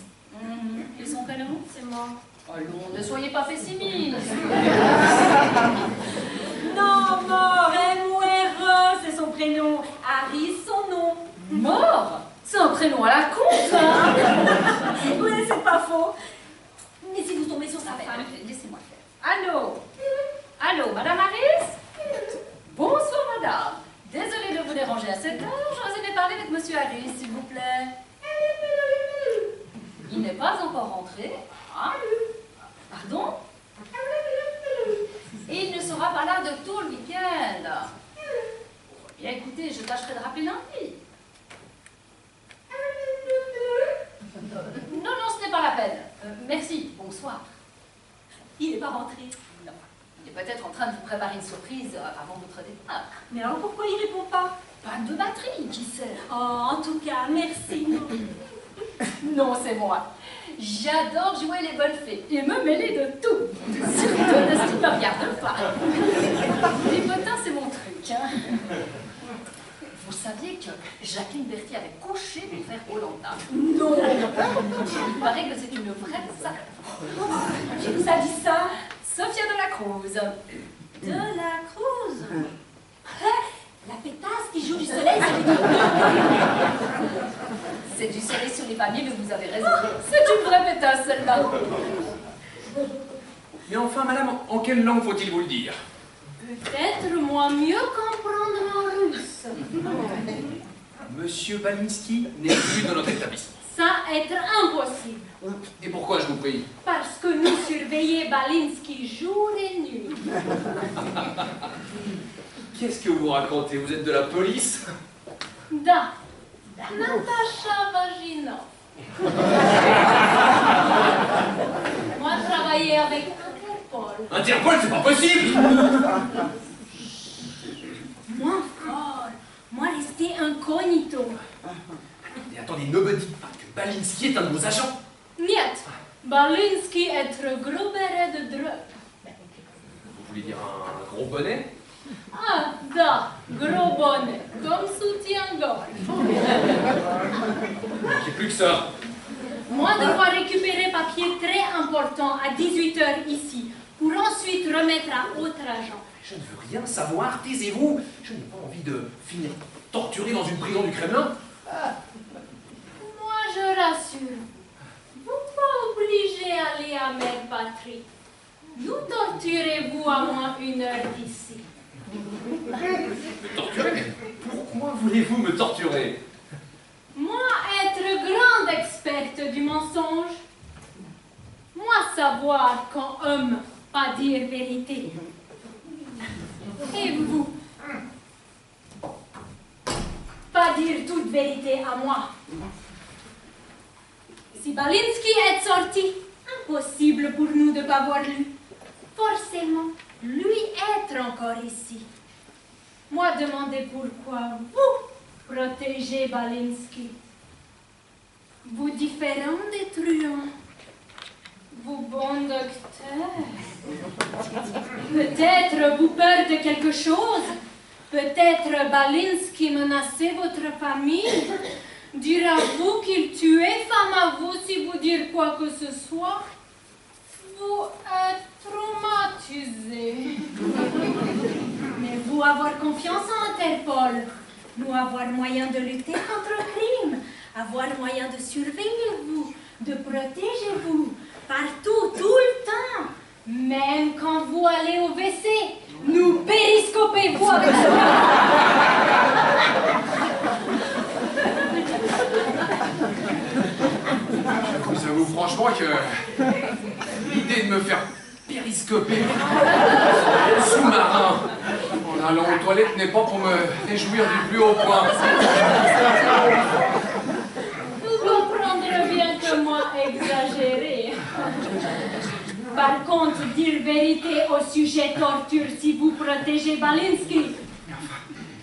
Et son prénom? C'est mort. Oh non, ne soyez pas pessimiste. Non, mort, M-O-R-E, c'est son prénom. Harris, son nom. Mort? C'est un prénom à la con, hein. Oui, c'est pas faux. Mais si vous tombez sur sa femme... Laissez-moi faire. Allô? Allô, Madame Harris? Bonsoir, Madame. Désolée de vous déranger à cette heure. J'aurais aimé parler avec Monsieur Harris, s'il vous plaît. Il n'est pas encore rentré. Ah. Pardon? Et il ne sera pas là de tout le week-end. Bien, écoutez, je tâcherai de rappeler lundi. Non, non, ce n'est pas la peine. Merci, bonsoir. Il n'est pas rentré. Non, il est peut-être en train de vous préparer une surprise avant votre départ. Mais alors pourquoi il répond pas? Panne de batterie, qui sait? Oh, en tout cas, merci. Non, c'est moi. J'adore jouer les bonnes fées et me mêler de tout. Surtout de ce qui me regarde pas. Les potins, c'est mon truc. Hein. Vous saviez que Jacqueline Berthier avait couché pour faire Hollanda? Non. Il paraît que c'est une vraie salope. Qui vous a dit ça? Sophia de la Cruz. De la Cruz? La pétasse qui joue du soleil sur les C'est du soleil sur les palmiers, mais vous avez raison. C'est une vraie pétasse, celle-là. Mais enfin, madame, en quelle langue faut-il vous le dire? Peut-être moi mieux comprendre en russe. Monsieur Balinsky n'est plus dans notre établissement. Ça être impossible. Et pourquoi, je vous prie? Parce que nous surveillons Balinsky jour et nuit. Qu'est-ce que vous racontez? Vous êtes de la police? Da. Natacha Vaginov. Moi, travaillais avec Interpol. Interpol, c'est pas possible! Moi, fort. Moi, rester incognito. Mais attendez, ne me dites pas que Balinsky est un de vos agents. Niet. Balinsky être gros béret de drogue. Vous voulez dire un gros bonnet? Ah, da. Gros bonnet. Comme soutien-gorge. J'ai plus que ça. Moi, devoir récupérer papier très important à 18 h ici, pour ensuite remettre à autre agent. Je ne veux rien savoir, taisez-vous. Je n'ai pas envie de finir torturé dans une prison du Kremlin. Moi, je rassure. Vous pas obligé d'aller à Mère Patrie. Nous torturez-vous à moins 1 heure d'ici. Me torturer? Pourquoi voulez-vous me torturer? Moi, être grande experte du mensonge. Moi, savoir quand homme pas dire vérité. Et vous? Pas dire toute vérité à moi. Si Balinsky est sorti, impossible pour nous de ne pas voir lui. Forcément, lui être encore ici. Moi, demandez pourquoi vous protégez Balinsky. Vous différents des truands. Vous bon docteur. Peut-être vous peur de quelque chose. Peut-être Balinsky menaçait votre famille. Dira-vous qu'il tuait femme à vous si vous dire quoi que ce soit. Vous êtes traumatisé. Mais vous avoir confiance en Interpol. Nous avoir moyen de lutter contre le crime. Avoir moyen de surveiller vous, de protéger vous. Partout, tout le temps. Même quand vous allez au WC, nous périscopez-vous avec Je vous avoue franchement que l'idée de me faire périscoper sous-marin en allant aux toilettes n'est pas pour me réjouir du plus haut point. Vous comprendrez bien que moi exagéré. Par contre, dire vérité au sujet torture si vous protégez Balinsky.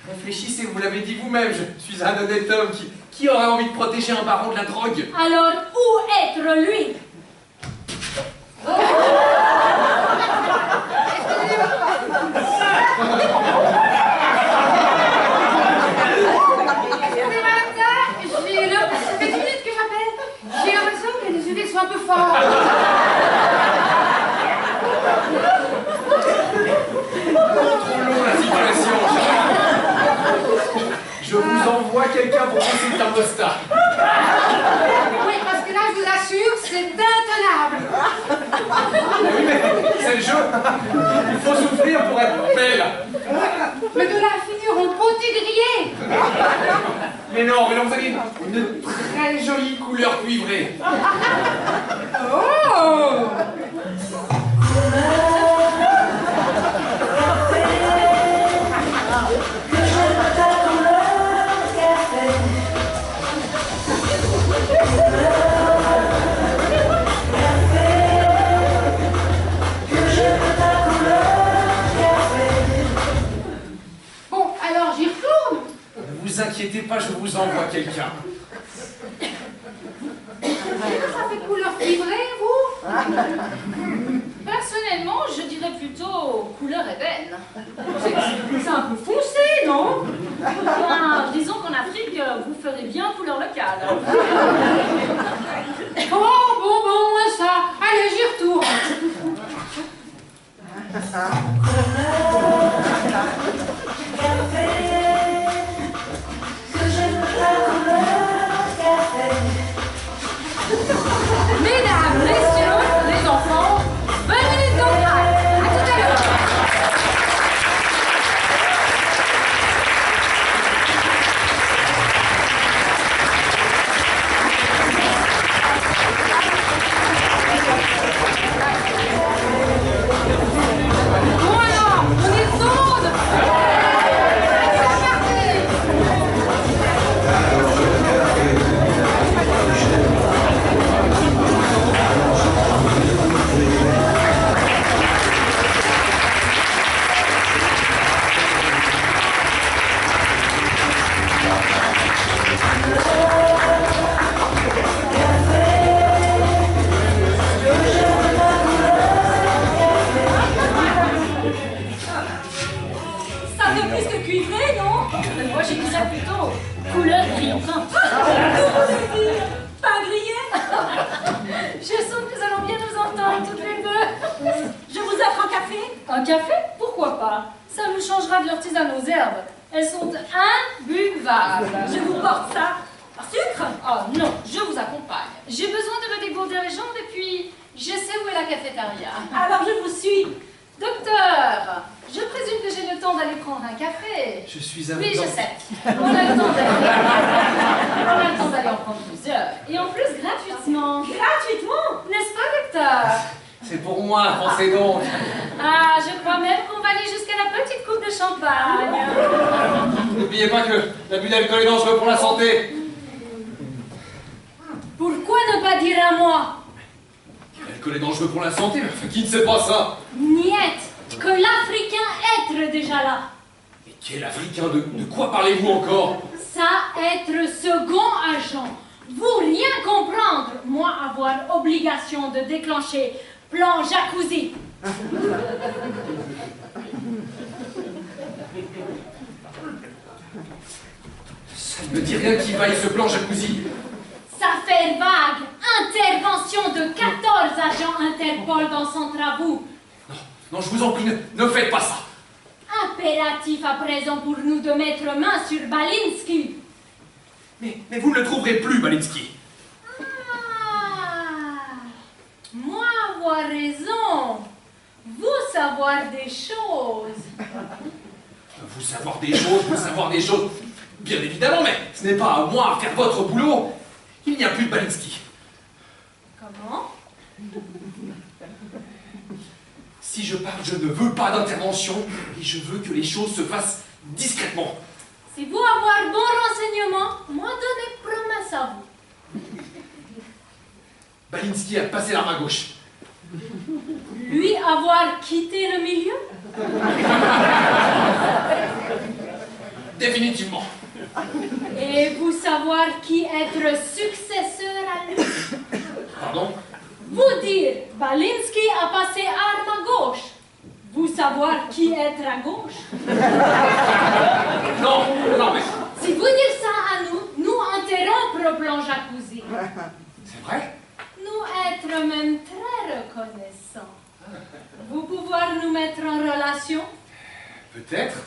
Réfléchissez, vous l'avez dit vous-même, je suis un honnête homme qui aurait envie de protéger un baron de la drogue. Alors, où être lui? Ça fait 10 minutes que j'appelle. J'ai l'impression que les UV sont un peu forts. Trop long la situation. Je vous envoie quelqu'un pour passer le thermostat. Oui, parce que là, je vous assure, c'est intenable. Oui, mais c'est le jeu. Il faut souffrir pour être belle. Mais de là à finir en potigrillé. Mais non, vous avez une très jolie couleur cuivrée. Oh! Bon, alors j'y retourne. Ne vous inquiétez pas, je vous envoie quelqu'un. Ça fait couleur Personnellement, je dirais plutôt couleur ébène. C'est un peu foncé, non? Enfin, disons qu'en Afrique, vous ferez bien couleur locale. Bon, moi ça. Allez, j'y retourne. Mesdames, messieurs, les enfants, bonne minute d'entrée. À tout à l'heure. Bon alors, on est sourde. Ça fait plus que cuivré, non? Moi, je dirais plutôt couleur grillon. Pas grillé? Je sens que nous allons bien nous entendre toutes les deux. Je vous offre un café? Un café? Pourquoi pas? Ça nous changera de leur tisane aux herbes. Elles sont imbuvables. Je vous porte ça. Sucre? Oh non, je vous accompagne. J'ai besoin de me dégourdir les jambes et puis je sais où est la cafétéria. Alors je vous suis. Docteur, je présume que j'ai le temps d'aller prendre un café. Je suis un Oui, je blanc. sais. On a le temps d'aller en prendre plusieurs. Et en plus, gratuitement. Gratuitement? N'est-ce pas, docteur? C'est pour moi, pensez donc. Ah, je crois même qu'on va aller jusqu'à la petite coupe de champagne. N'oubliez pas que l'abus d'alcool est dangereux pour la santé. Pourquoi ne pas dire à moi? L'alcool est dangereux pour la santé, mais enfin, qui ne sait pas ça? Niet, que l'Africain être déjà là. Mais quel Africain? De quoi parlez-vous encore? Ça être second agent. Vous rien comprendre. Moi avoir obligation de déclencher plan jacuzzi. Ça ne me dit rien qui vaille ce plan jacuzzi. Ça fait vague. Intervention de 14 agents Interpol dans son travaux. Non, je vous en prie, ne faites pas ça. Impératif à présent pour nous de mettre main sur Balinsky. Mais vous ne le trouverez plus, Balinsky. Ah, moi avoir raison. Vous savoir des choses. Vous savoir des choses, vous savoir des choses. Bien évidemment, mais ce n'est pas à moi à faire votre boulot. Il n'y a plus de Balinsky. Comment? Si je parle, je ne veux pas d'intervention et je veux que les choses se fassent discrètement. Si vous avoir bon renseignement, moi donner promesse à vous. Balinsky a passé l'arme à gauche. Lui avoir quitté le milieu? Définitivement. Et vous savoir qui être successeur à lui? Pardon? Vous dire, Balinsky a passé arme à gauche. Vous savoir qui être à gauche? Non, mais... Si vous dire ça à nous, nous interrompre le plan jacuzzi. C'est vrai? Nous être même très reconnaissants. Vous pouvoir nous mettre en relation? Peut-être.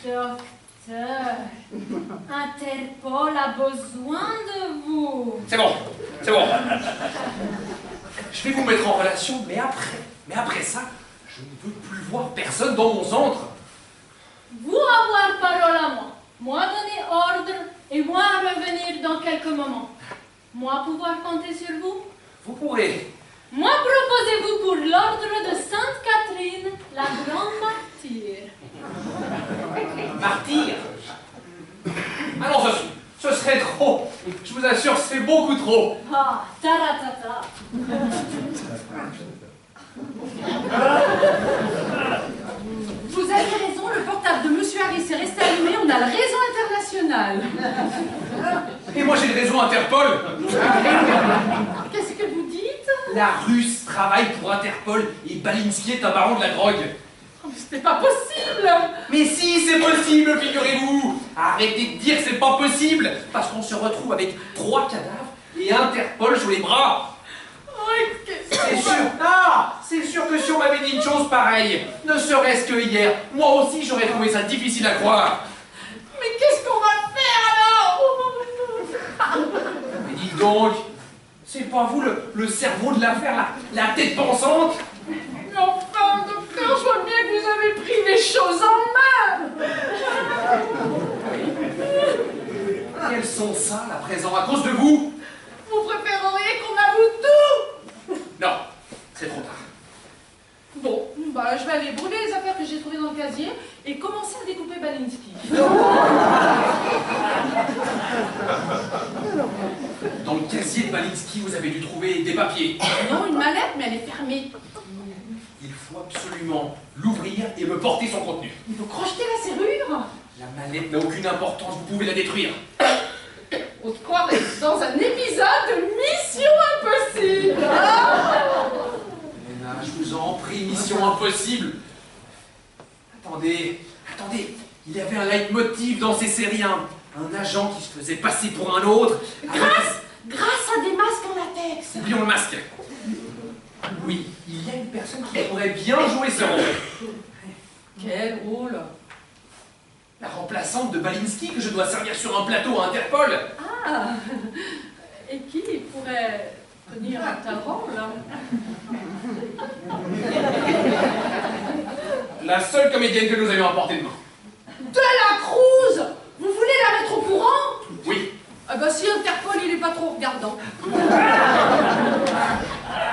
Docteur, Interpol a besoin de vous. C'est bon, c'est bon. Je vais vous mettre en relation, mais après ça, je ne veux plus voir personne dans mon centre. Vous avoir parole à moi. Moi donner ordre et moi revenir dans quelques moments. Moi pouvoir compter sur vous. Vous pourrez. Moi proposez-vous pour l'ordre de Sainte Catherine, la grande martyre. Martyr? Ah non, ce serait trop. Je vous assure, c'est beaucoup trop. Ah, taratata. Vous avez raison, le portable de Monsieur Harris est resté allumé, on a le réseau international. Et moi, j'ai le réseau Interpol. Qu'est-ce que vous dites? La Russe travaille pour Interpol et Balinsky est un baron de la drogue. Oh, mais c'était pas possible! Mais si, c'est possible, figurez-vous! Arrêtez de dire que c'est pas possible, parce qu'on se retrouve avec 3 cadavres et Interpol sous les bras. Ouais, qu'est-ce C'est qu'on sûr, va- c'est sûr que si on m'avait dit une chose pareille, ne serait-ce que hier, moi aussi j'aurais trouvé ça difficile à croire. Mais qu'est-ce qu'on va faire alors? Mais dites donc, c'est pas vous le cerveau de l'affaire, la tête pensante? Mais enfin, docteur, je vois bien que vous avez pris les choses en main! Et elles sont sales à présent à cause de vous? Vous préféreriez qu'on avoue tout? Non, c'est trop tard. Bon, bah je vais aller brûler les affaires que j'ai trouvées dans le casier et commencer à découper Balinsky. Dans le casier de Balinsky, vous avez dû trouver des papiers. Non, une mallette, mais elle est fermée. Il faut absolument l'ouvrir et me porter son contenu. Il faut crocheter la serrure. La mallette n'a aucune importance, vous pouvez la détruire. On se croirait dans un épisode de Mission Impossible. Elena, je vous en prie, mission impossible. Attendez, il y avait un leitmotiv dans ces séries, un agent qui se faisait passer pour un autre. Grâce à des masques en latex. Oublions le masque. Oui, il y a une personne qui pourrait bien jouer ce rôle. Quel rôle? La remplaçante de Balinsky que je dois servir sur un plateau à Interpol. Ah. Et qui pourrait tenir un tel rôle? La seule comédienne que nous avions à portée de main. De la Cruz. Vous voulez la mettre au courant? Oui. Ah bah si Interpol il est pas trop regardant.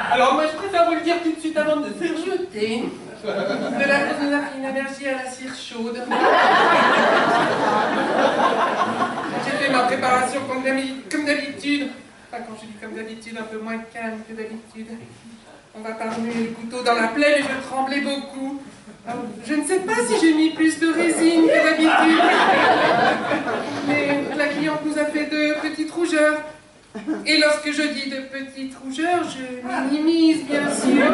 Alors moi je préfère vous le dire tout de suite avant de le faire jeter. De la cause nous a pris une allergie à la cire chaude. J'ai fait ma préparation comme d'habitude. Enfin, quand je dis comme d'habitude, un peu moins calme que d'habitude. On va pas remuer le couteau dans la plaie, mais je tremblais beaucoup. Alors, je ne sais pas si j'ai mis plus de résine que d'habitude. Mais la cliente nous a fait de petites rougeurs. Et lorsque je dis de petites rougeurs, je minimise, bien sûr.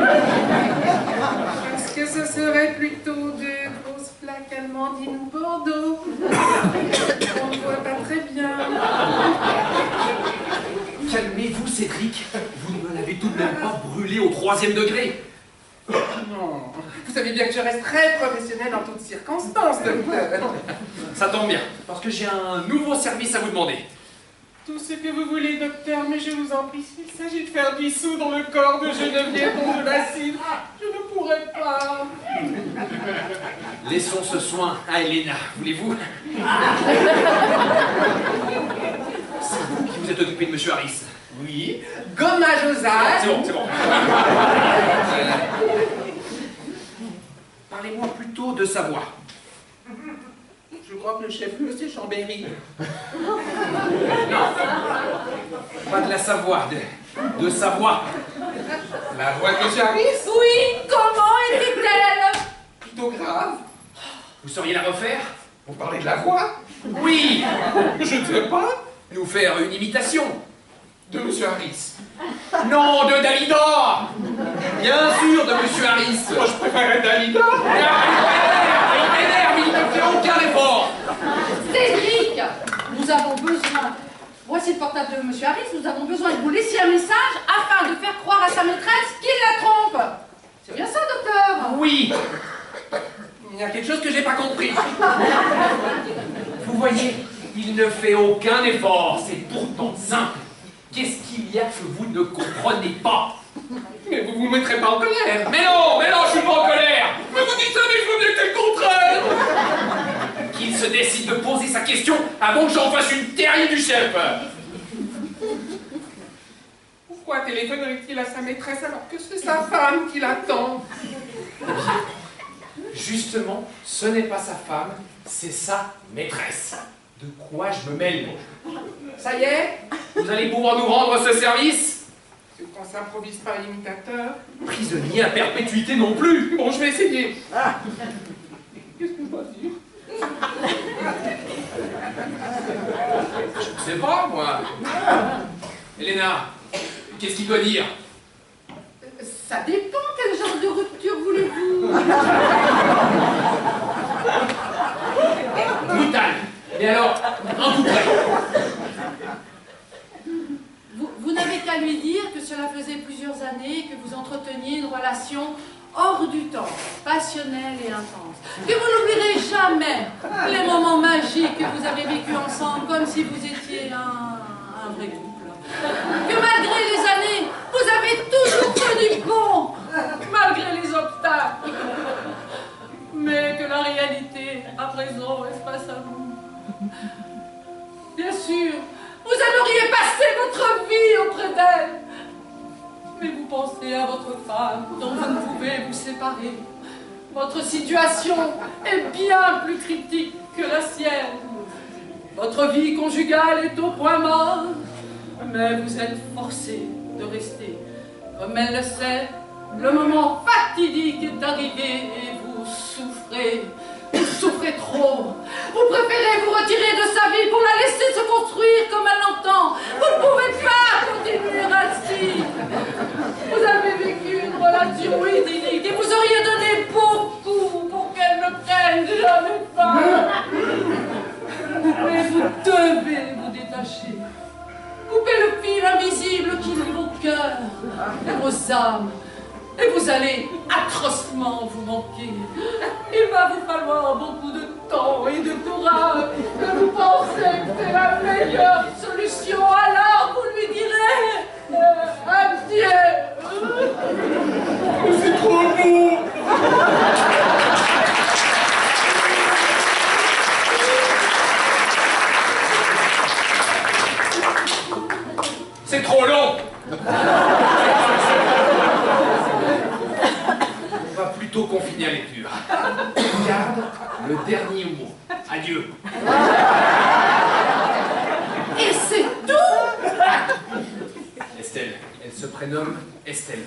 Parce que ce serait plutôt de grosses flaques amandines ou Bordeaux. On ne voit pas très bien. Calmez-vous, Cédric. Vous ne me l'avez tout de même pas brûlé au 3e degré. Non. Vous savez bien que je reste très professionnelle en toutes circonstances, docteur. Ça tombe bien, parce que j'ai un nouveau service à vous demander. Tout ce que vous voulez, docteur, mais je vous en prie, s'il s'agit de faire dissoudre le corps de Geneviève dans de l'acide, je ne pourrais pas. Laissons ce soin à Elena, voulez-vous? C'est vous qui vous êtes occupé de Monsieur Harris. Oui, gommage aux âges. C'est bon, c'est bon. Parlez-moi plutôt de sa voix. Je crois que le chef-lieu, c'est Chambéry. Non, pas de la Savoie, de sa voix. La voix de M. Harris? Oui, comment était-elle? Plutôt grave. Vous sauriez la refaire? Vous parlez de la voix? Oui. Je ne sais pas. Nous faire une imitation. De M. Harris. Non, de Dalida. Bien sûr, de Monsieur Harris. Moi, je préférais Dalida. Il m'énerve, il ne fait aucun effort. Cédric, nous avons besoin. Voici le portable de Monsieur Harris. Nous avons besoin que vous laissiez un message afin de faire croire à sa maîtresse qu'il la trompe. C'est bien ça, docteur? Oui. Il y a quelque chose que j'ai pas compris. Vous voyez, il ne fait aucun effort. C'est pourtant simple. Qu'est-ce qu'il y a que vous ne comprenez pas? Mais vous vous mettrez pas en colère. Mais non, je suis pas en colère. Mais vous dites ça, mais je veux bien que c'est le contraire. Qu'il se décide de poser sa question avant que j'en fasse une terrier du chef. Pourquoi téléphonerait-il à sa maîtresse alors que c'est sa femme qui l'attend? Justement, ce n'est pas sa femme, c'est sa maîtresse. De quoi je me mêle? Ça y est? Vous allez pouvoir nous rendre ce service? C'est qu'on s'improvise pas l'imitateur. Prisonnier à perpétuité non plus. Bon, je vais essayer. Qu'est-ce que je dois dire? Je sais pas, moi. Elena, qu'est-ce qu'il doit dire? Ça dépend, quel genre de rupture voulez-vous? Brutal. Et alors, un coup près. Vous n'avez qu'à lui dire que cela faisait plusieurs années que vous entreteniez une relation hors du temps, passionnelle et intense. Que vous n'oublierez jamais les moments magiques que vous avez vécus ensemble, comme si vous étiez un vrai couple. Que malgré les années, vous avez toujours tenu bon, malgré les obstacles. Mais que la réalité, à présent, est face à vous. Bien sûr, vous aimeriez passer votre vie auprès d'elle. Mais vous pensez à votre femme, dont vous ne pouvez vous séparer. Votre situation est bien plus critique que la sienne. Votre vie conjugale est au point mort. Mais vous êtes forcé de rester. Comme elle le sait, le moment fatidique est arrivé et vous souffrez. Vous souffrez trop. Vous préférez vous retirer de sa vie pour la laisser se construire comme elle l'entend. Vous ne pouvez pas continuer ainsi. Vous avez vécu une relation idyllique et vous auriez donné beaucoup pour qu'elle ne prenne jamais fin. Mais vous devez vous détacher. Coupez le fil invisible qui lie vos cœurs et vos âmes. Et vous allez atrocement vous manquer. Il va vous falloir beaucoup de temps et de courage. Et vous pensez que c'est la meilleure solution, alors vous lui direz adieu. C'est trop beau. C'est trop long. On va plutôt confiner la lecture. Garde le dernier mot. Adieu. Et c'est tout. Estelle, elle se prénomme Estelle.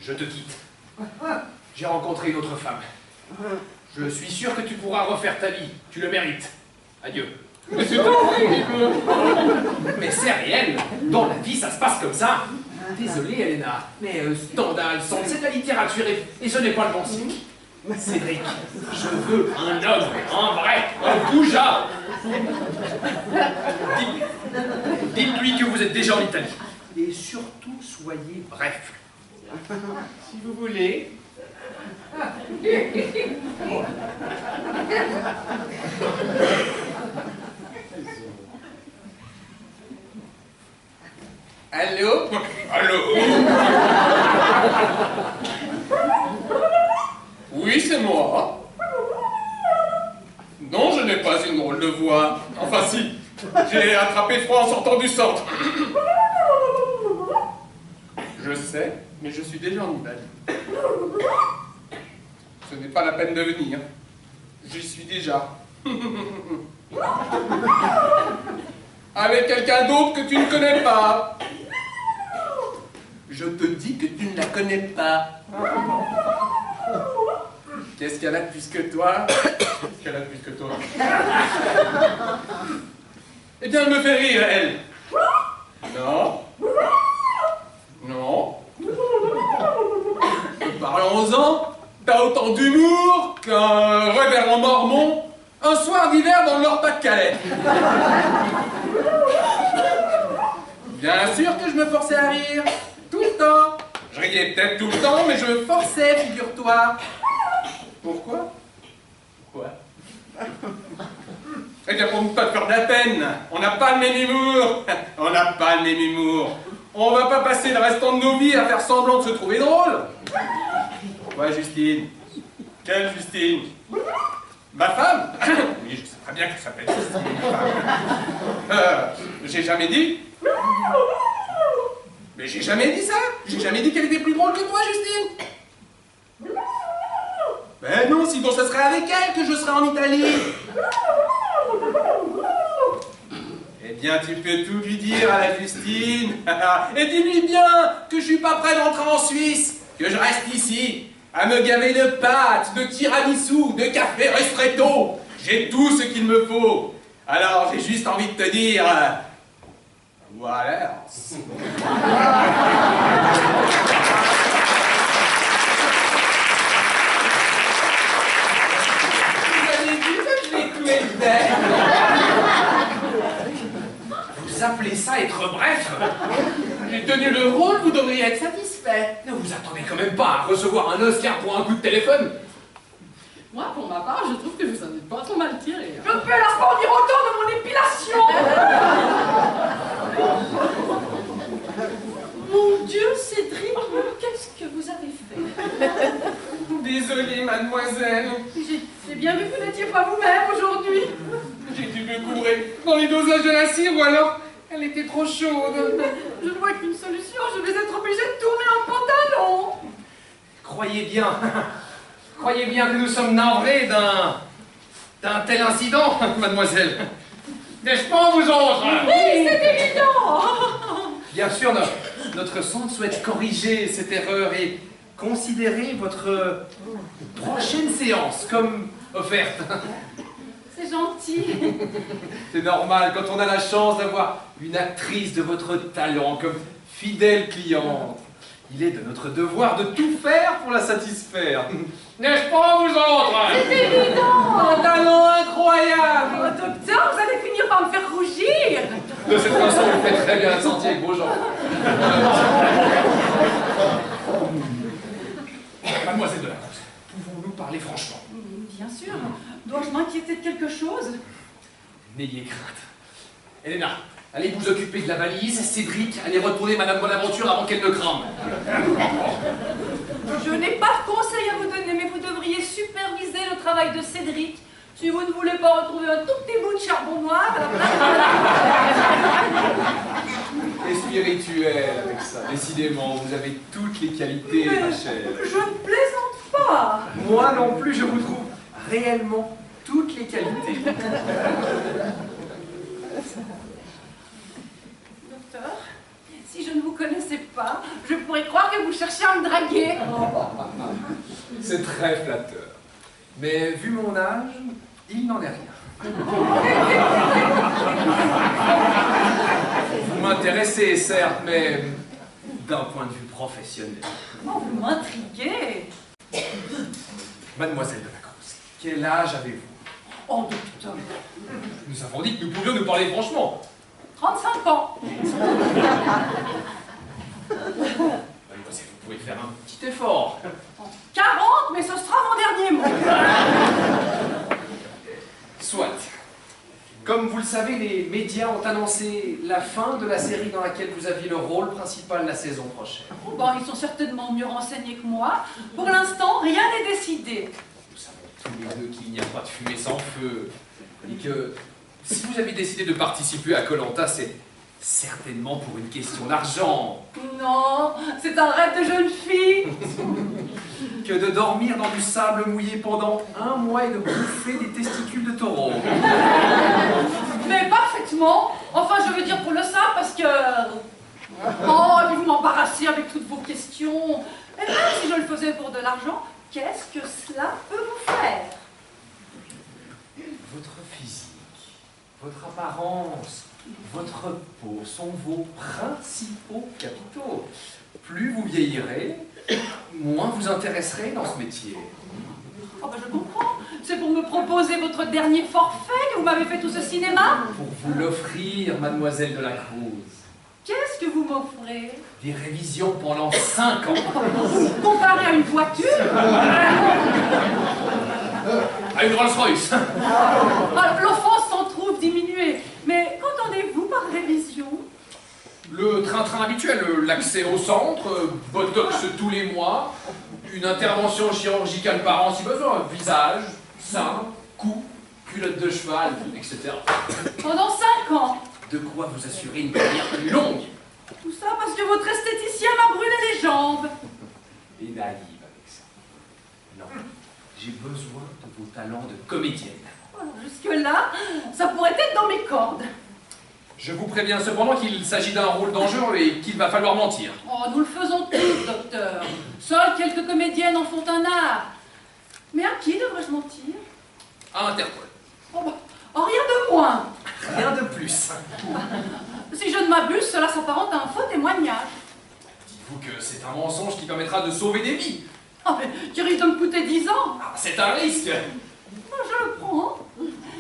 Je te quitte. J'ai rencontré une autre femme. Je suis sûr que tu pourras refaire ta vie. Tu le mérites. Adieu. Mais c'est horrible. Mais c'est réel. Dans la vie, ça se passe comme ça. Désolé, Elena, mais Stendhal, c'est de la littérature et ce n'est pas le bon cycle. Cédric, je veux un homme, un vrai, un goujat. Dites-lui que vous êtes déjà en Italie. Et surtout, soyez bref. Si vous voulez. Allô? Allô? Oui, c'est moi. Non, je n'ai pas une drôle de voix. Enfin si, j'ai attrapé froid en sortant du centre. Je sais, mais je suis déjà en Italie. Ce n'est pas la peine de venir. J'y suis déjà. Avec quelqu'un d'autre que tu ne connais pas. Je te dis que tu ne la connais pas. Qu'est-ce qu'elle a de plus que toi? Qu'est-ce qu'elle a de plus que toi? Eh bien, elle me fait rire, elle. Non. Non. Parlons-en. T'as autant d'humour qu'un révérend mormon un soir d'hiver dans le Nord-Pas-de-Calais. Bien sûr que je me forçais à rire. Tout le temps. Je riais peut-être tout le temps, mais je me forçais, figure-toi. Pourquoi? Pourquoi? Eh bien, pour ne pas te faire de la peine, on n'a pas le même humour. On n'a pas le même humour. On va pas passer le restant de nos vies à faire semblant de se trouver drôle. Ouais, Justine. Quelle Justine? Ma femme? Oui, je sais très bien qu'elle s'appelle Justine, ma femme. J'ai jamais dit? Mais j'ai jamais dit ça. J'ai jamais dit qu'elle était plus drôle que toi, Justine. Ben non, sinon ça serait avec elle que je serais en Italie. Eh bien, tu peux tout lui dire à la Justine. Et dis-lui bien que je suis pas prêt d'entrer en Suisse, que je reste ici, à me gaver de pâtes, de tiramisu, de café ristretto. J'ai tout ce qu'il me faut. Alors, j'ai juste envie de te dire... voilà. fidèle. Vous appelez ça être bref? J'ai tenu le rôle, vous devriez être satisfait. Ne vous attendez quand même pas à recevoir un Oscar pour un coup de téléphone. Moi, pour ma part, je trouve que vous en êtes pas trop mal tiré. Je peux alors pas en dire autant de mon épilation. Mon Dieu, Cédric, qu'est-ce que vous avez fait? Désolée, mademoiselle. J'ai bien vu que vous n'étiez pas vous-même aujourd'hui. J'ai dû me gourer dans les dosages de la cire ou alors elle était trop chaude. Je ne vois qu'une solution, je vais être obligée de tourner en pantalon. Croyez bien que nous sommes navrés d'un tel incident, mademoiselle. N'est-ce pas, vous autres? Oui, c'est évident. Bien sûr, notre centre souhaite corriger cette erreur et considérer votre prochaine séance comme offerte. C'est gentil. C'est normal quand on a la chance d'avoir une actrice de votre talent comme fidèle cliente. Il est de notre devoir de tout faire pour la satisfaire. N'est-ce pas, vous autres? C'est évident. Un talent incroyable. Oh, docteur, vous allez finir par me faire rougir. De cette façon, vous faites très bien un sentier avec vos gens. Mademoiselle de la Cruz, pouvons-nous parler franchement? Bien sûr. Dois-je m'inquiéter de quelque chose? N'ayez crainte. Elena, allez vous occuper de la valise. Cédric, allez retourner Madame Bonaventure avant qu'elle ne crame. Je n'ai pas de conseils à vous donner, mais vous devriez superviser le travail de Cédric. Si vous ne voulez pas retrouver un tout petit bout de charbon noir, Et spirituel avec ça. Décidément, vous avez toutes les qualités, ma chère. je ne plaisante pas. Moi non plus, je vous trouve réellement toutes les qualités. Docteur, si je ne vous connaissais pas, je pourrais croire que vous cherchez à me draguer. C'est très flatteur. Mais vu mon âge, il n'en est rien. Vous m'intéressez, certes, mais d'un point de vue professionnel. Oh, vous m'intriguez. Mademoiselle de la Cruz, quel âge avez-vous? Oh, docteur, Nous avons dit que nous pouvions nous parler franchement. 35 ans. Mademoiselle, vous pouvez faire un petit effort. 40, mais ce sera mon dernier mot. Soit. Comme vous le savez, les médias ont annoncé la fin de la série dans laquelle vous aviez le rôle principal la saison prochaine. Oh, bon, ils sont certainement mieux renseignés que moi. Pour l'instant, rien n'est décidé. Nous savons tous les deux qu'il n'y a pas de fumée sans feu. Et que si vous avez décidé de participer à Koh-Lanta, c'est certainement pour une question d'argent. Non, c'est un rêve de jeune fille. Que de dormir dans du sable mouillé pendant 1 mois et de bouffer des testicules de taureau. Mais parfaitement. Enfin, je veux dire pour le sable parce que... Oh, et puis vous m'embarrassez avec toutes vos questions. Et même si je le faisais pour de l'argent, qu'est-ce que cela peut vous faire? Votre physique, votre apparence, votre peau sont vos principaux capitaux. Plus vous vieillirez, moins vous intéresserez dans ce métier. Oh ben je comprends. C'est pour me proposer votre dernier forfait que vous m'avez fait tout ce cinéma? Pour vous l'offrir, mademoiselle de la Cruz. Qu'est-ce que vous m'offrez? Des révisions pendant 5 ans. Comparé à une voiture? À une Rolls-Royce. Alors, l'offense s'en trouve diminuée. Mais qu'entendez-vous par révision? Le train-train habituel, l'accès au centre, botox tous les mois, une intervention chirurgicale par an si besoin, visage, sein, cou, culotte de cheval, etc. Pendant 5 ans? De quoi vous assurer une carrière plus longue. Tout ça parce que votre esthéticien m'a brûlé les jambes. Et naïve avec ça. Non, j'ai besoin de vos talents de comédienne. Alors, jusque-là, ça pourrait être dans mes cordes. Je vous préviens cependant qu'il s'agit d'un rôle dangereux et qu'il va falloir mentir. Oh, nous le faisons tous, docteur. Seules quelques comédiennes en font un art. Mais à qui devrais-je mentir? À Interpol. Oh, bah, oh, rien de moins. Rien de plus. Si je ne m'abuse, cela s'apparente à un faux témoignage. Dites-vous que c'est un mensonge qui permettra de sauver des vies. Oh, mais tu risques de me coûter 10 ans. Ah, c'est un risque. Oh, je le prends.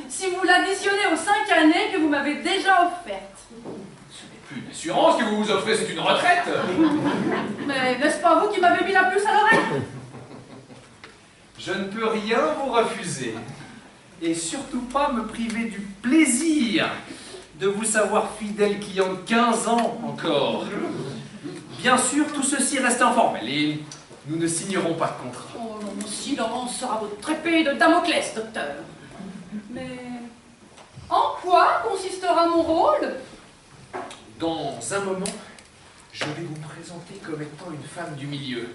Si vous l'admettez, m'avez déjà offerte. Ce n'est plus une assurance que vous vous offrez, c'est une retraite. Mais n'est-ce pas vous qui m'avez mis la puce à l'oreille? Je ne peux rien vous refuser. Et surtout pas me priver du plaisir de vous savoir fidèle client de 15 ans encore. Bien sûr, tout ceci reste informel et nous ne signerons pas de contrat. Oh, mon silence sera votre épée de Damoclès, docteur. Mais en quoi consistera mon rôle? Dans un moment, je vais vous présenter comme étant une femme du milieu.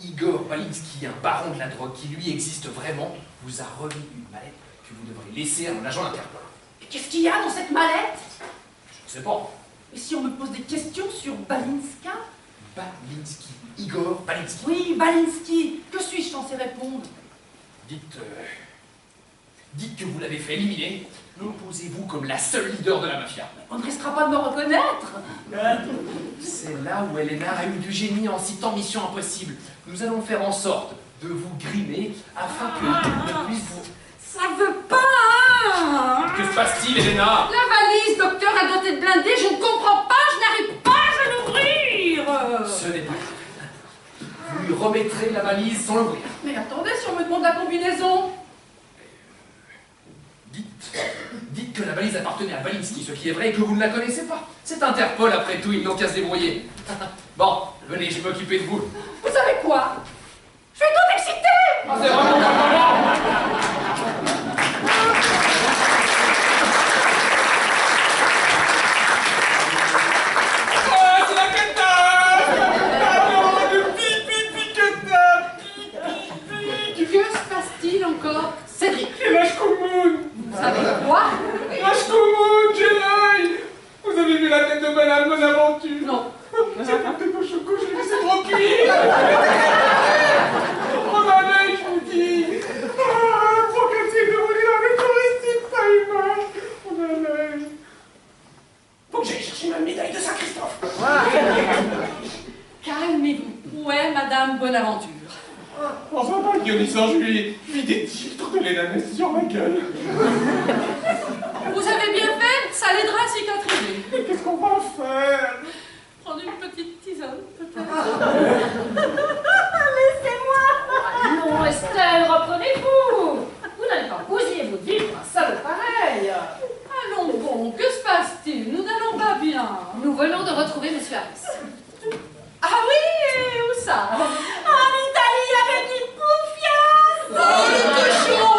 Igor Balinski, un baron de la drogue qui lui existe vraiment, vous a remis une mallette que vous devrez laisser à mon agent d'Interpol. Et qu'est-ce qu'il y a dans cette mallette? Je ne sais pas. Et si on me pose des questions sur Balinska? Balinski. Igor Balinski. Oui, Balinski. Que suis-je censé répondre? Dites que vous l'avez fait éliminer. Imposez-vous comme la seule leader de la mafia. On ne risquera pas de me reconnaître. C'est là où Elena a eu du génie en citant Mission Impossible. Nous allons faire en sorte de vous grimer afin que ne puisse vous... Ça veut pas. Que se passe-t-il, Elena? La valise, docteur, elle doit être blindée. Je ne comprends pas. Je n'arrive pas à l'ouvrir. Ce n'est pas grave. Vous lui remettrez la valise sans l'ouvrir. Mais attendez, si on me demande la combinaison. Dites que la valise appartenait à Balinski, ce qui est vrai et que vous ne la connaissez pas. C'est Interpol, après tout, ils n'ont qu'à se débrouiller. Bon, venez, je vais m'occuper de vous. Vous savez quoi? Je suis toute excitée. Ah, c'est vraiment pas moment. Oh, c'est la cata! Ah non, le pipi cata! Que se passe-t-il encore? Cédric, Lâche Koumoun! vous savez quoi? Lâche Koumoun, j'ai l'œil! Vous avez vu la tête de Madame Bonaventure? Non. C'est pas tête au choco, je l'ai laissé trop cuire! On a l'œil, je vous dis! Ah, trop cassé de mourir avec touristique, pas humain! On a l'œil! Faut que j'aille chercher ma médaille de Saint-Christophe! Calmez-vous. Où est Madame Bonaventure? Enfin, pas le Dionysos, je lui ai mis des titres de l'énanesse sur ma gueule! Vous avez bien fait, ça l'aidera à cicatriser. Mais qu'est-ce qu'on va faire? Prendre une petite tisane, peut-être. Non, Estelle, reprenez-vous. Vous n'avez pas bousillé votre vie pour un salaud pareil. Allons bon, que se passe-t-il? Nous n'allons pas bien. Nous venons de retrouver Monsieur Harris. Ah oui, et où ça? En Italie avec une poufiasse. Oh, le cochon!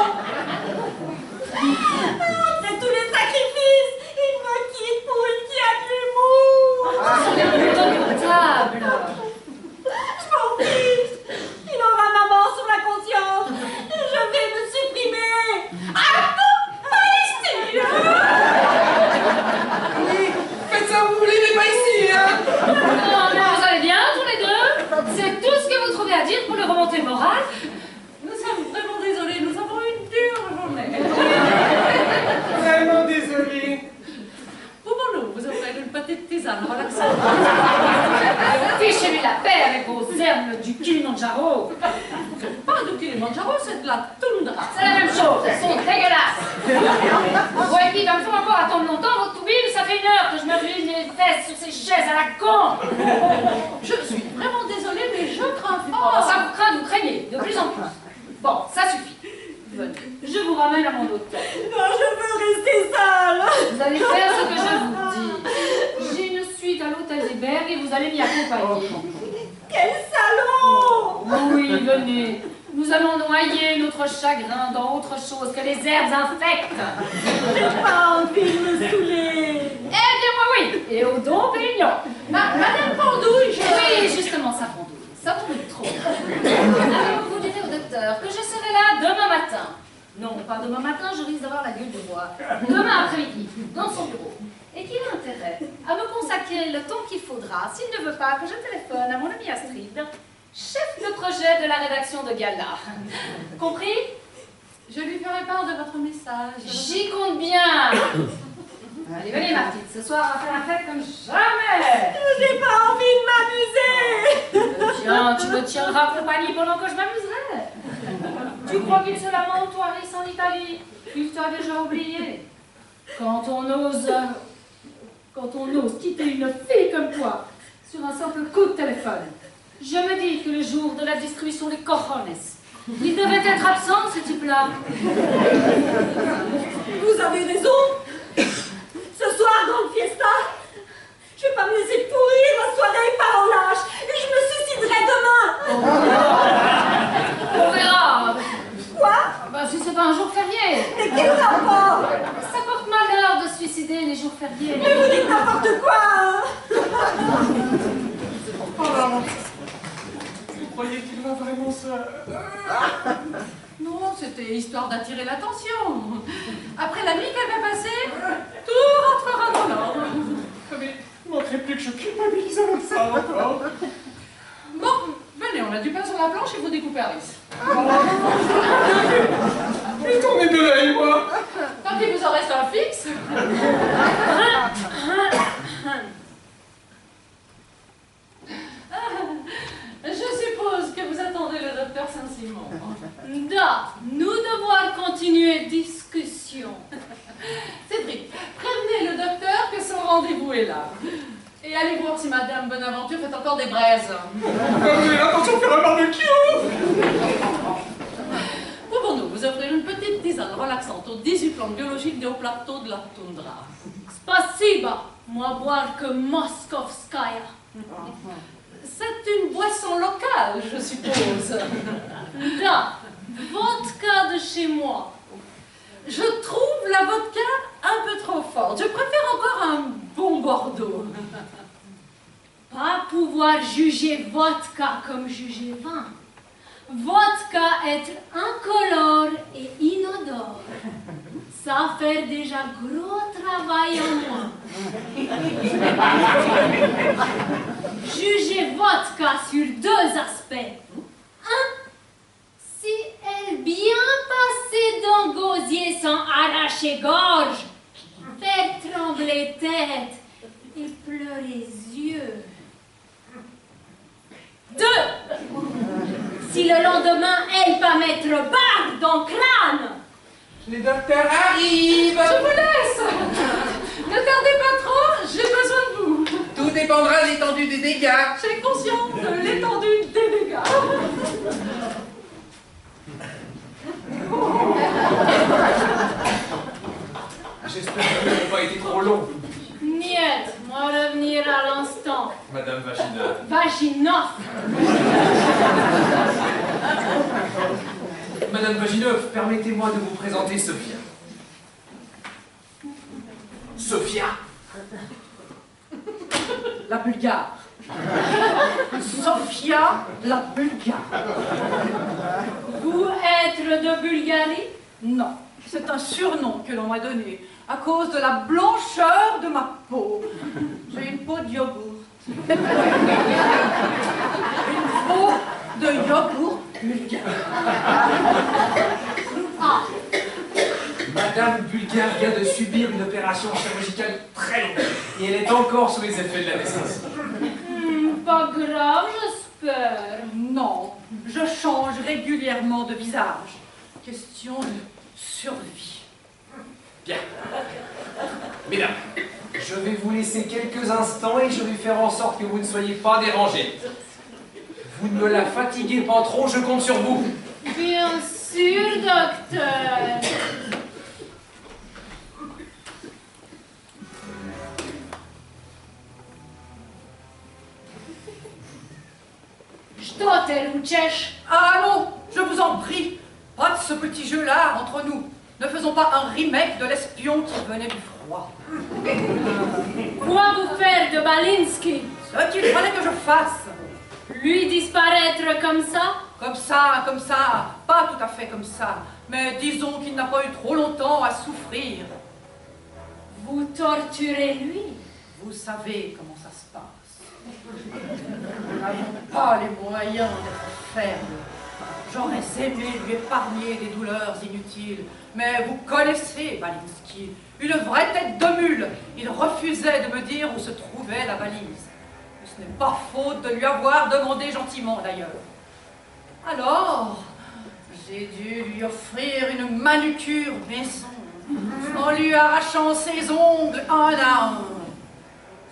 C'est tous les sacrifices. Il me quitte pour une qui a de l'humour. Ce sont des plutôt notables. Je m'en fiche. Il aura maman sur la conscience. Et je vais me supprimer. À tout Palestine. Faites ça, vous voulez, mais pas ici, hein? Non, mais vous allez bien tous les deux? C'est tout ce que vous trouvez à dire pour le remonter le moral? Nous sommes vraiment désolés, nous avons eu une dure journée. Vraiment désolé. Pouvons-nous vous offrir une petite tisane relaxante? Fichez-lui la paix avec vos herbes du Kilimanjaro. Pas du Kilimanjaro, c'est de la toundra. C'est la même chose, elles sont dégueulasses. Bon, et puis, comme faut encore attendre longtemps, votre toubib, ça fait 1 heure que je me ruine les fesses sur ces chaises à la con. Je suis vraiment désolée, mais je crains Oh, fort. ça vous craint, vous craignez, de plus en plus. Bon, ça suffit. Venez, je vous ramène à mon hôtel. Non, je veux rester seule. Vous allez faire ce que je vous dis. J'ai une suite à l'hôtel des Bergues et vous allez m'y accompagner. Quel salon. Oui, venez. Nous allons noyer notre chagrin dans autre chose que les herbes infectes. J'ai pas envie de me saouler. Eh bien, moi, oui. Et au don peignant. Madame Pendouille, Oui, justement, ça pendouille. Ça tombe trop. Alors, vous direz au docteur que je serai là demain matin. Non, pas demain matin, je risque d'avoir la gueule de bois. Demain après-midi, dans son bureau. Et qu'il a intérêt à me consacrer le temps qu'il faudra, s'il ne veut pas que je téléphone à mon ami Astrid, chef de projet de la rédaction de Gala. Compris? je lui ferai part de votre message. J'y compte bien. Allez, venez, ma petite, ce soir, on va faire la fête comme jamais. J'ai pas envie de m'amuser. Tiens, tu me tiendras compagnie pendant que je m'amuserai. Tu crois qu'il se lamente, toi, Harris, en Italie? Il t'a déjà oublié. Quand on ose quitter une fille comme toi sur un simple coup de téléphone, je me dis que le jour de la distribution des cojones, il devait être absent, ce type-là. Vous avez raison. Ce soir, grande fiesta, je vais pas me laisser pourrir ma soirée par en lâche et je me suiciderai demain. On verra. Quoi? Bah, si c'est pas un jour férié. Mais quel rapport? Ça porte malheur de se suicider les jours fériés. Mais vous dites n'importe quoi, hein. Vous croyez qu'il va vraiment se... Non, c'était histoire d'attirer l'attention. Après la nuit qu'elle va passer, tout rentrera dans l'ordre. Mais il ne manquerait plus que je culpabilise avec ça encore. Bon, venez, on a du pain sur la planche et vous découpez Alice. Mais tournez de l'œil, moi. Tant qu'il vous en reste un fixe. Je suppose que vous attendez le docteur Saint-Simon. Da, nous devons continuer discussion. Cédric, prévenez le docteur que son rendez-vous est là. Et allez voir si Madame Bonaventure fait encore des braises. Vous avez l'intention de faire un barbecue? Pour nous vous offrir une petite tisane relaxante aux 18 plantes biologiques des hauts plateaux de la toundra. Spasiba, moi boire que Moskovskaya. C'est une boisson locale, je suppose. Da, vodka de chez moi. Je trouve la vodka un peu trop forte. Je préfère encore un bon Bordeaux. Pas pouvoir juger vodka comme juger vin. Vodka est incolore et inodore. Ça fait déjà gros travail en moi. Juger vodka sur deux aspects. Un, si elle bien passée dans gosier sans arracher gorge, faire trembler tête et pleurer yeux. Deux, si le lendemain elle pas mettre barre dans le crâne. Les docteurs arrivent. Je vous laisse. Ne tardez pas trop, j'ai besoin de vous. Tout dépendra de l'étendue des dégâts. J'ai conscience de l'étendue des dégâts. J'espère qu'ils n'ont pas été trop longs. Niet, moi revenir à l'instant. Madame Vaginov. Vaginov. Madame Vaginov, permettez-moi de vous présenter Sophia. Sophia. La Bulgare. Sophia, la Bulgare. Vous êtes de Bulgarie? Non, c'est un surnom que l'on m'a donné à cause de la blancheur de ma peau. J'ai une peau de yogourt. Une peau de yogourt bulgare. Ah, Madame Bulgare vient de subir une opération chirurgicale très longue et elle est encore sous les effets de la naissance. pas grave, j'espère. Non, je change régulièrement de visage. Question de survie. Bien. Mesdames, je vais vous laisser quelques instants et je vais faire en sorte que vous ne soyez pas dérangés. Vous ne me la fatiguez pas trop, je compte sur vous. Bien sûr, docteur. Что ты ручешь? Ah non, je vous en prie, pas de ce petit jeu-là entre nous. Ne faisons pas un remake de l'espion qui venait du froid. Quoi vous faire de Balinsky? Ce qu'il fallait que je fasse. Lui disparaître comme ça? Comme ça, pas tout à fait comme ça, mais disons qu'il n'a pas eu trop longtemps à souffrir. Vous torturez lui? Vous savez comment ça se passe. Nous n'avons pas les moyens d'être fermes. J'aurais aimé lui épargner des douleurs inutiles, mais vous connaissez Balinsky, une vraie tête de mule. Il refusait de me dire où se trouvait la valise. Ce n'est pas faute de lui avoir demandé gentiment d'ailleurs. Alors, j'ai dû lui offrir une manucure maison en lui arrachant ses ongles un à un.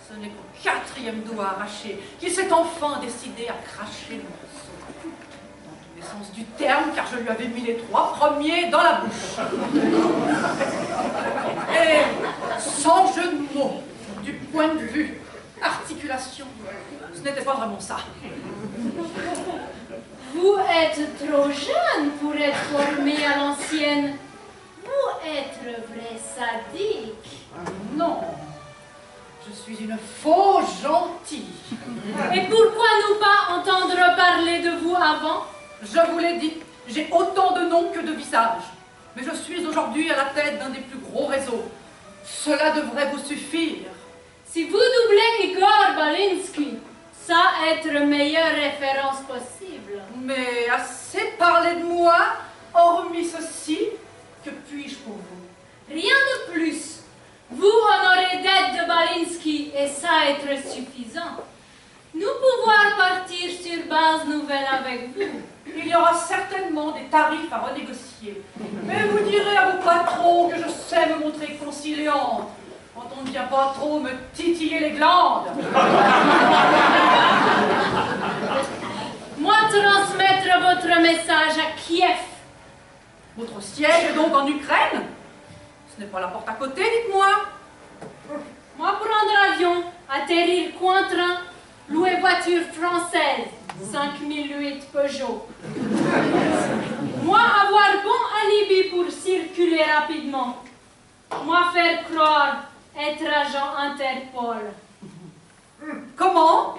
Ce n'est qu'au 4e doigt arraché qu'il s'est enfin décidé à cracher le morceau. Dans tous les sens du terme, car je lui avais mis les 3 premiers dans la bouche. Et sans jeu de mots, du point de vue articulation, ce n'était pas vraiment ça. Vous êtes trop jeune pour être formé à l'ancienne. Vous êtes le vrai sadique. Non, je suis une fausse gentille. Et pourquoi nous pas entendre parler de vous avant? Je vous l'ai dit, j'ai autant de noms que de visages. Mais je suis aujourd'hui à la tête d'un des plus gros réseaux. Cela devrait vous suffire. Si vous doublez Igor Balinsky, ça être la meilleure référence possible. Mais assez parlé de moi, hormis ceci, que puis-je pour vous? Rien de plus. Vous honorez dette de Balinsky et ça être suffisant. Nous pouvons partir sur base nouvelle avec vous. Il y aura certainement des tarifs à renégocier. Mais vous direz à vos patrons que je sais me montrer conciliante quand on ne vient pas trop me titiller les glandes. Moi transmettre votre message à Kiev. Votre siège est donc en Ukraine? Ce n'est pas la porte à côté, dites-moi. Moi prendre avion, atterrir coin-train, louer voiture française, 5008 Peugeot. Moi avoir bon alibi pour circuler rapidement. Moi faire croire être agent Interpol. Comment?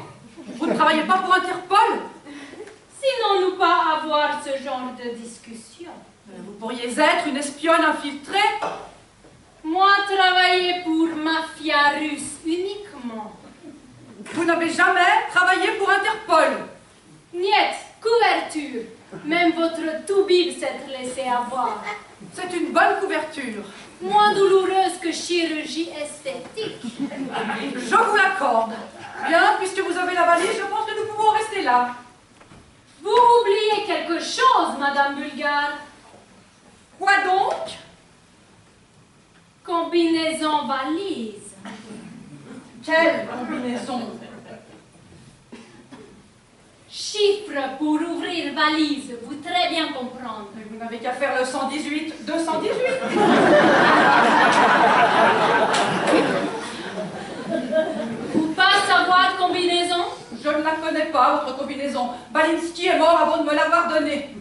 Vous ne travaillez pas pour Interpol? Sinon nous pas avoir ce genre de discussion. Vous pourriez être une espionne infiltrée? Moi travailler pour mafia russe uniquement. Vous n'avez jamais travaillé pour Interpol? Niet, couverture. Même votre toubib s'est laissé avoir. C'est une bonne couverture. Moins douloureuse que chirurgie esthétique. Je vous l'accorde. Bien, puisque vous avez la valise, je pense que nous pouvons rester là. Vous oubliez quelque chose, Madame Bulgare. Quoi donc? Combinaison valise. Quelle combinaison? Chiffre pour ouvrir valise, vous très bien comprendre. Mais vous n'avez qu'à faire le 118, 218. Vous pas savoir combinaison? Je ne la connais pas, votre combinaison. Balinsky est mort avant de me l'avoir donnée.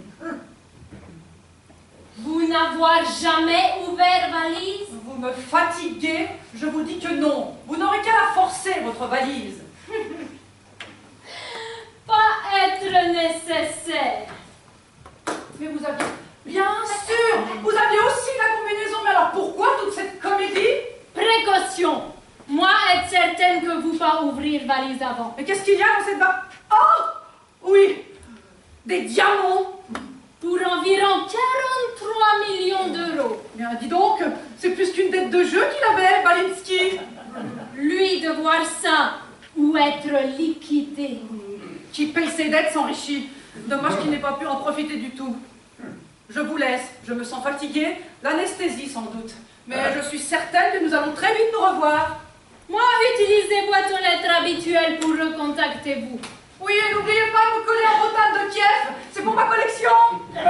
Vous n'avoir jamais ouvert valise? Vous me fatiguez, je vous dis que non. Vous n'aurez qu'à la forcer, votre valise. Pas être nécessaire. Mais vous aviez... Bien sûr, vous aviez aussi la combinaison. Mais alors pourquoi toute cette comédie? Précaution. Moi être certaine que vous pas ouvrir valise avant. Mais qu'est-ce qu'il y a dans cette barre? Oh! Oui! Des diamants! Pour environ 43 millions d'euros. Bien, dis donc, c'est plus qu'une dette de jeu qu'il avait, Balinsky. Lui de voir ça ou être liquidé. Qui paye ses dettes s'enrichit. Dommage qu'il n'ait pas pu en profiter du tout. Je vous laisse, je me sens fatiguée, l'anesthésie sans doute. Mais je suis certaine que nous allons très vite nous revoir. Moi, utilisez boîte aux lettres habituelle pour recontacter vous. Oui, et n'oubliez pas de me coller en brotane de Kiev, c'est pour ma collection. Je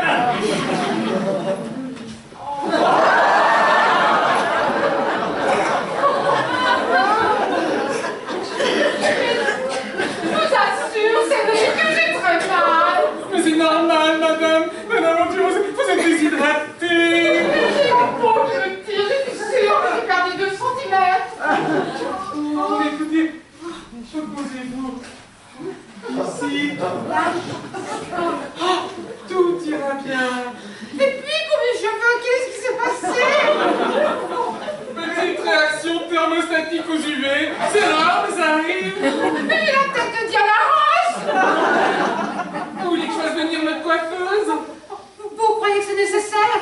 vous assure, c'est vrai que j'ai très mal. Mais c'est normal, madame. Madame Ambrose, vous êtes déshydratée. J'ai la peau que je tire, je suis sûre que j'ai perdu 2 centimètres. Oh, mais écoutez, reposez-vous. Ici. Oh, tout ira bien. Et puis, pour mes cheveux, qu'est-ce qui s'est passé? Petite réaction thermostatique aux UV. C'est rare, mais ça arrive. Mais il a la tête de Diana Ross. Vous voulez que je fasse venir notre coiffeuse? Vous croyez que c'est nécessaire?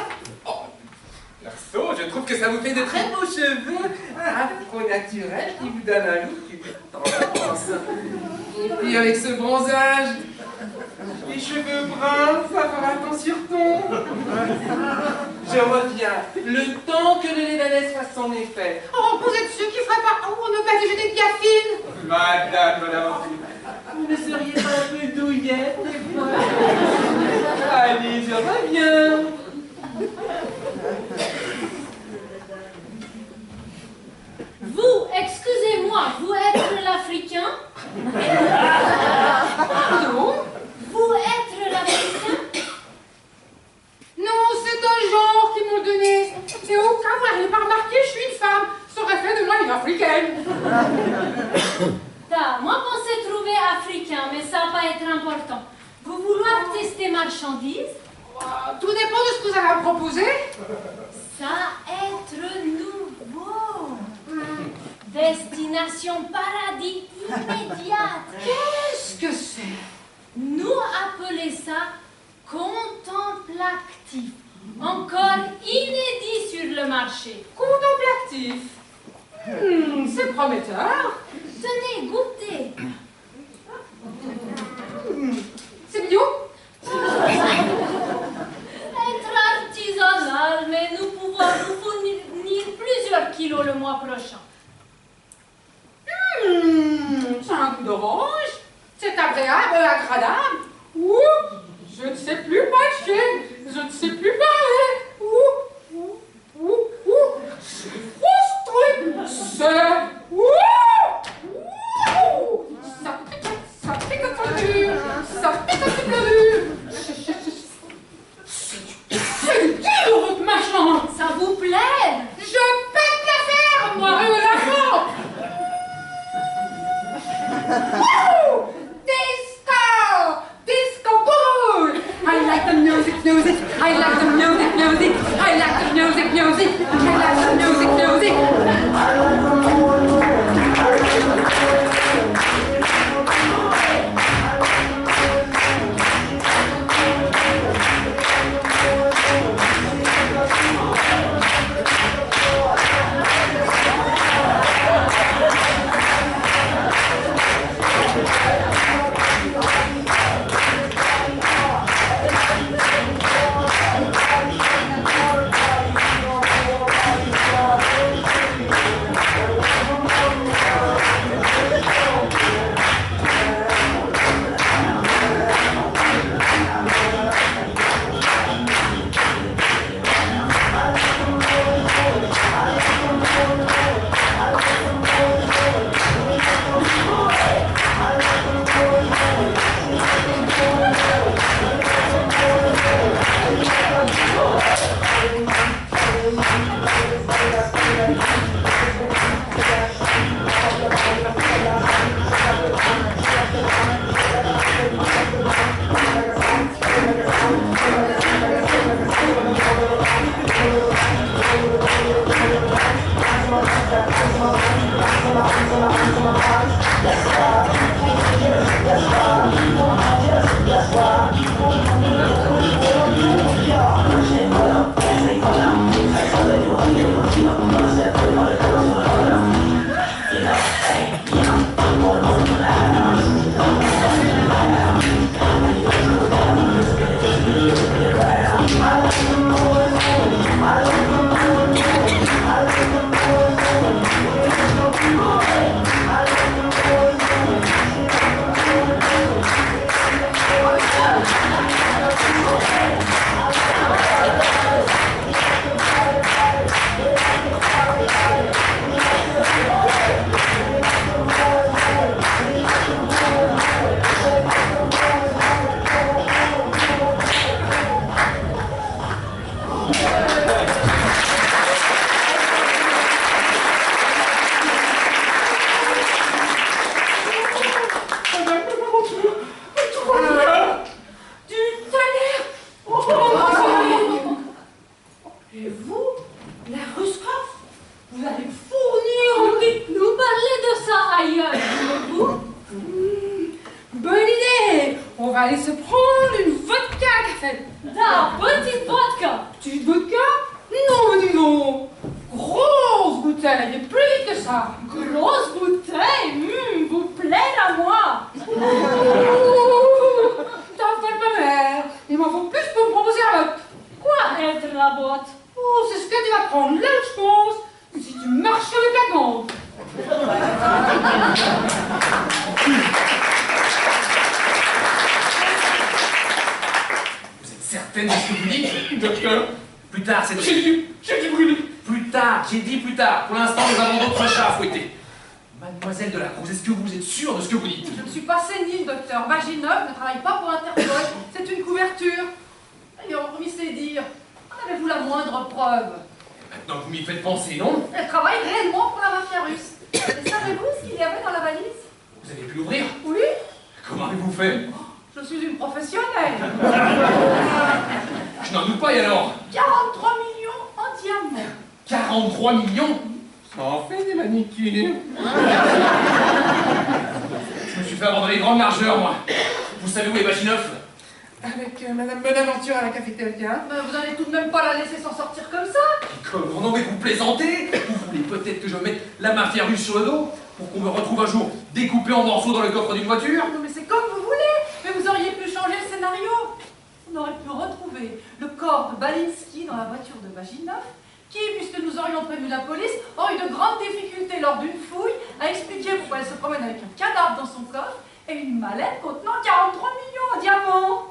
Perso, je trouve que ça vous fait de très beaux cheveux afro-naturels qui vous donnent un look qui vous tendance. Et puis avec ce bronzage, Les cheveux bruns, ça fera ton sur ton. Je reviens, le temps que le lait d'ânesse fasse son effet. Oh, vous êtes sûr qu'il ferait pas pour ne pas déjeuner de biafine? Madame Bonaventure, vous ne seriez pas un peu douillette des fois? Allez, je reviens. Vous, excusez-moi, vous êtes l'Africain? Pardon? Vous êtes l'Africain? Non, c'est un genre qu'ils m'ont donné. Et au cas où vous n'avez pas remarqué, je suis une femme. Ça aurait fait de moi une africaine. Moi, pensais trouver Africain, mais ça va pas être important. Vous voulez tester marchandises? Tout dépend de ce que vous avez à me proposer. Ça être nouveau. Destination paradis immédiate. Qu'est-ce que c'est? Nous appelons ça contemplatif. Encore inédit sur le marché. Contemplatif. C'est prometteur. Tenez, goûtez. C'est bio? Être artisanal, mais nous pouvons vous fournir plusieurs kilos le mois prochain. C'est un goût d'orange. C'est agréable, agradable. Ouh, je ne sais plus marcher. Je ne sais plus parler. C'est frustré. C'est... Ça pique un peu dur. Ça pique un peu dur. C'est dur, votre machin. Ça vous plaît? Je pète l'affaire, moi, l'affaire. Disco! Disco ball! I like the music. I like the music. I like the music. I like the music. aller se prendre une vodka à café. Da, petite vodka. Petite vodka? Non, dis donc. Grosse bouteille, et plus que ça. Grosse bouteille, vous plaît à moi. T'en fais pas je pense. Si tu marches avec la gante. Vous êtes certaine de ce que vous dites? Docteur, Plus tard, c'est... j'ai dû brûler. Plus tard, j'ai dit plus tard. Pour l'instant, nous avons d'autres chats à fouetter. Mademoiselle de la Cruz, est-ce que vous êtes sûre de ce que vous dites? Je ne suis pas sénile, docteur. Maginov ne travaille pas pour Interpol. C'est une couverture. D'ailleurs, on sait dire. En avez-vous la moindre preuve? Maintenant, vous m'y faites penser, non? Elle travaille réellement pour la mafia russe. Et savez-vous ce qu'il y avait dans la valise? Vous avez pu l'ouvrir? Oui, Comment avez-vous fait? je suis une professionnelle. Je n'en doute pas, et alors? 43 millions en diamants. 43 millions? Ça en fait des manicures. Je me suis fait abandonner grande largeur, moi. Vous savez où est Maginov? Avec Madame Bonaventure à la cafétéria. Mais vous n'allez tout de même pas la laisser s'en sortir comme ça. Comment? Non, mais vous plaisantez? Vous voulez peut-être que je mette la mafia russe sur le dos pour qu'on me retrouve un jour découpé en morceaux dans le coffre d'une voiture? Non mais c'est comme vous voulez. Mais vous auriez pu changer le scénario. On aurait pu retrouver le corps de Balinsky dans la voiture de Maginov, qui, puisque nous aurions prévenu la police, aurait eu de grandes difficultés lors d'une fouille à expliquer pourquoi elle se promène avec un cadavre dans son coffre et une mallette contenant 43 millions en diamants.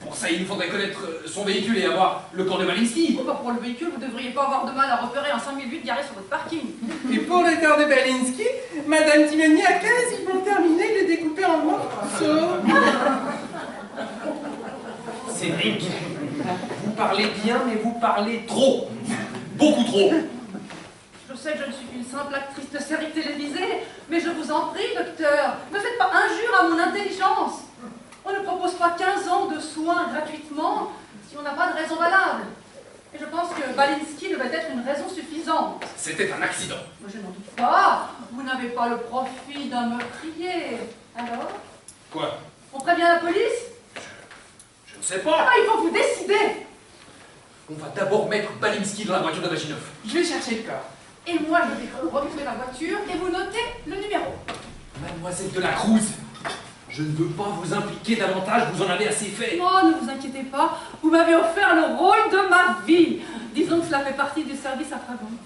Pour ça, il nous faudrait connaître son véhicule et avoir le corps de Balinsky. Bon, bah, pour le véhicule, vous ne devriez pas avoir de mal à repérer un 5008 garé sur votre parking. Et pour le corps de Balinsky, Madame Timonier a quasiment terminé de le découper en morceaux. Cédric, vous parlez bien, mais vous parlez trop. Beaucoup trop. Je sais que je ne suis qu'une simple actrice de série télévisée, mais je vous en prie, docteur, ne faites pas injure à mon intelligence. On ne propose pas 15 ans de soins gratuitement si on n'a pas de raison valable. Et je pense que Balinsky devait être une raison suffisante. C'était un accident. Mais je n'en doute pas. Vous n'avez pas le profil d'un meurtrier. Alors, Quoi? on prévient la police? Je ne sais pas. Ah, il faut vous décider. On va d'abord mettre Balinsky dans la voiture de Maginov. Je vais chercher le corps. Et moi, je vais remuer la voiture et vous notez le numéro. Mademoiselle de la Cruz, je ne veux pas vous impliquer davantage, vous en avez assez fait. Oh, ne vous inquiétez pas, vous m'avez offert le rôle de ma vie. Disons que cela fait partie du service après-vente.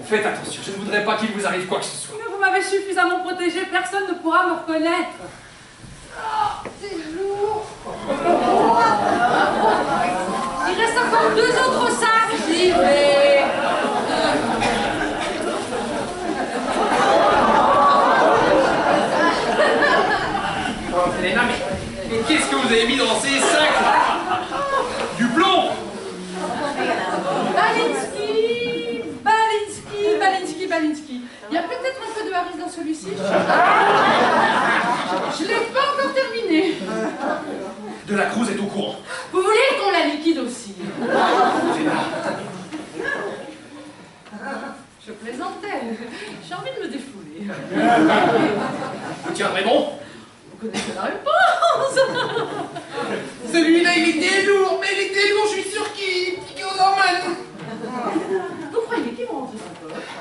Faites attention, je ne voudrais pas qu'il vous arrive quoi que ce soit. Mais vous m'avez suffisamment protégé, personne ne pourra me reconnaître. Oh, c'est lourd. Il reste encore 2 autres sacs. J'y vais. Oh, Elena, mais qu'est-ce que vous avez mis dans ces sacs? Du plomb? Balinsky, Balinsky, Balinsky, Balinsky. Il y a peut-être un peu de Harris dans celui-ci. Je ne l'ai pas encore terminé. De la Cruz est au courant. Vous voulez qu'on la liquide aussi? Je plaisantais. J'ai envie de me défouler. Vous tiendrez bon? Vous connaissez la réponse? Celui-là, il était lourd, mais il était lourd, je suis sûr qu'il pique au normal. Vous croyez qu'ils vont rentrer dans le coffre?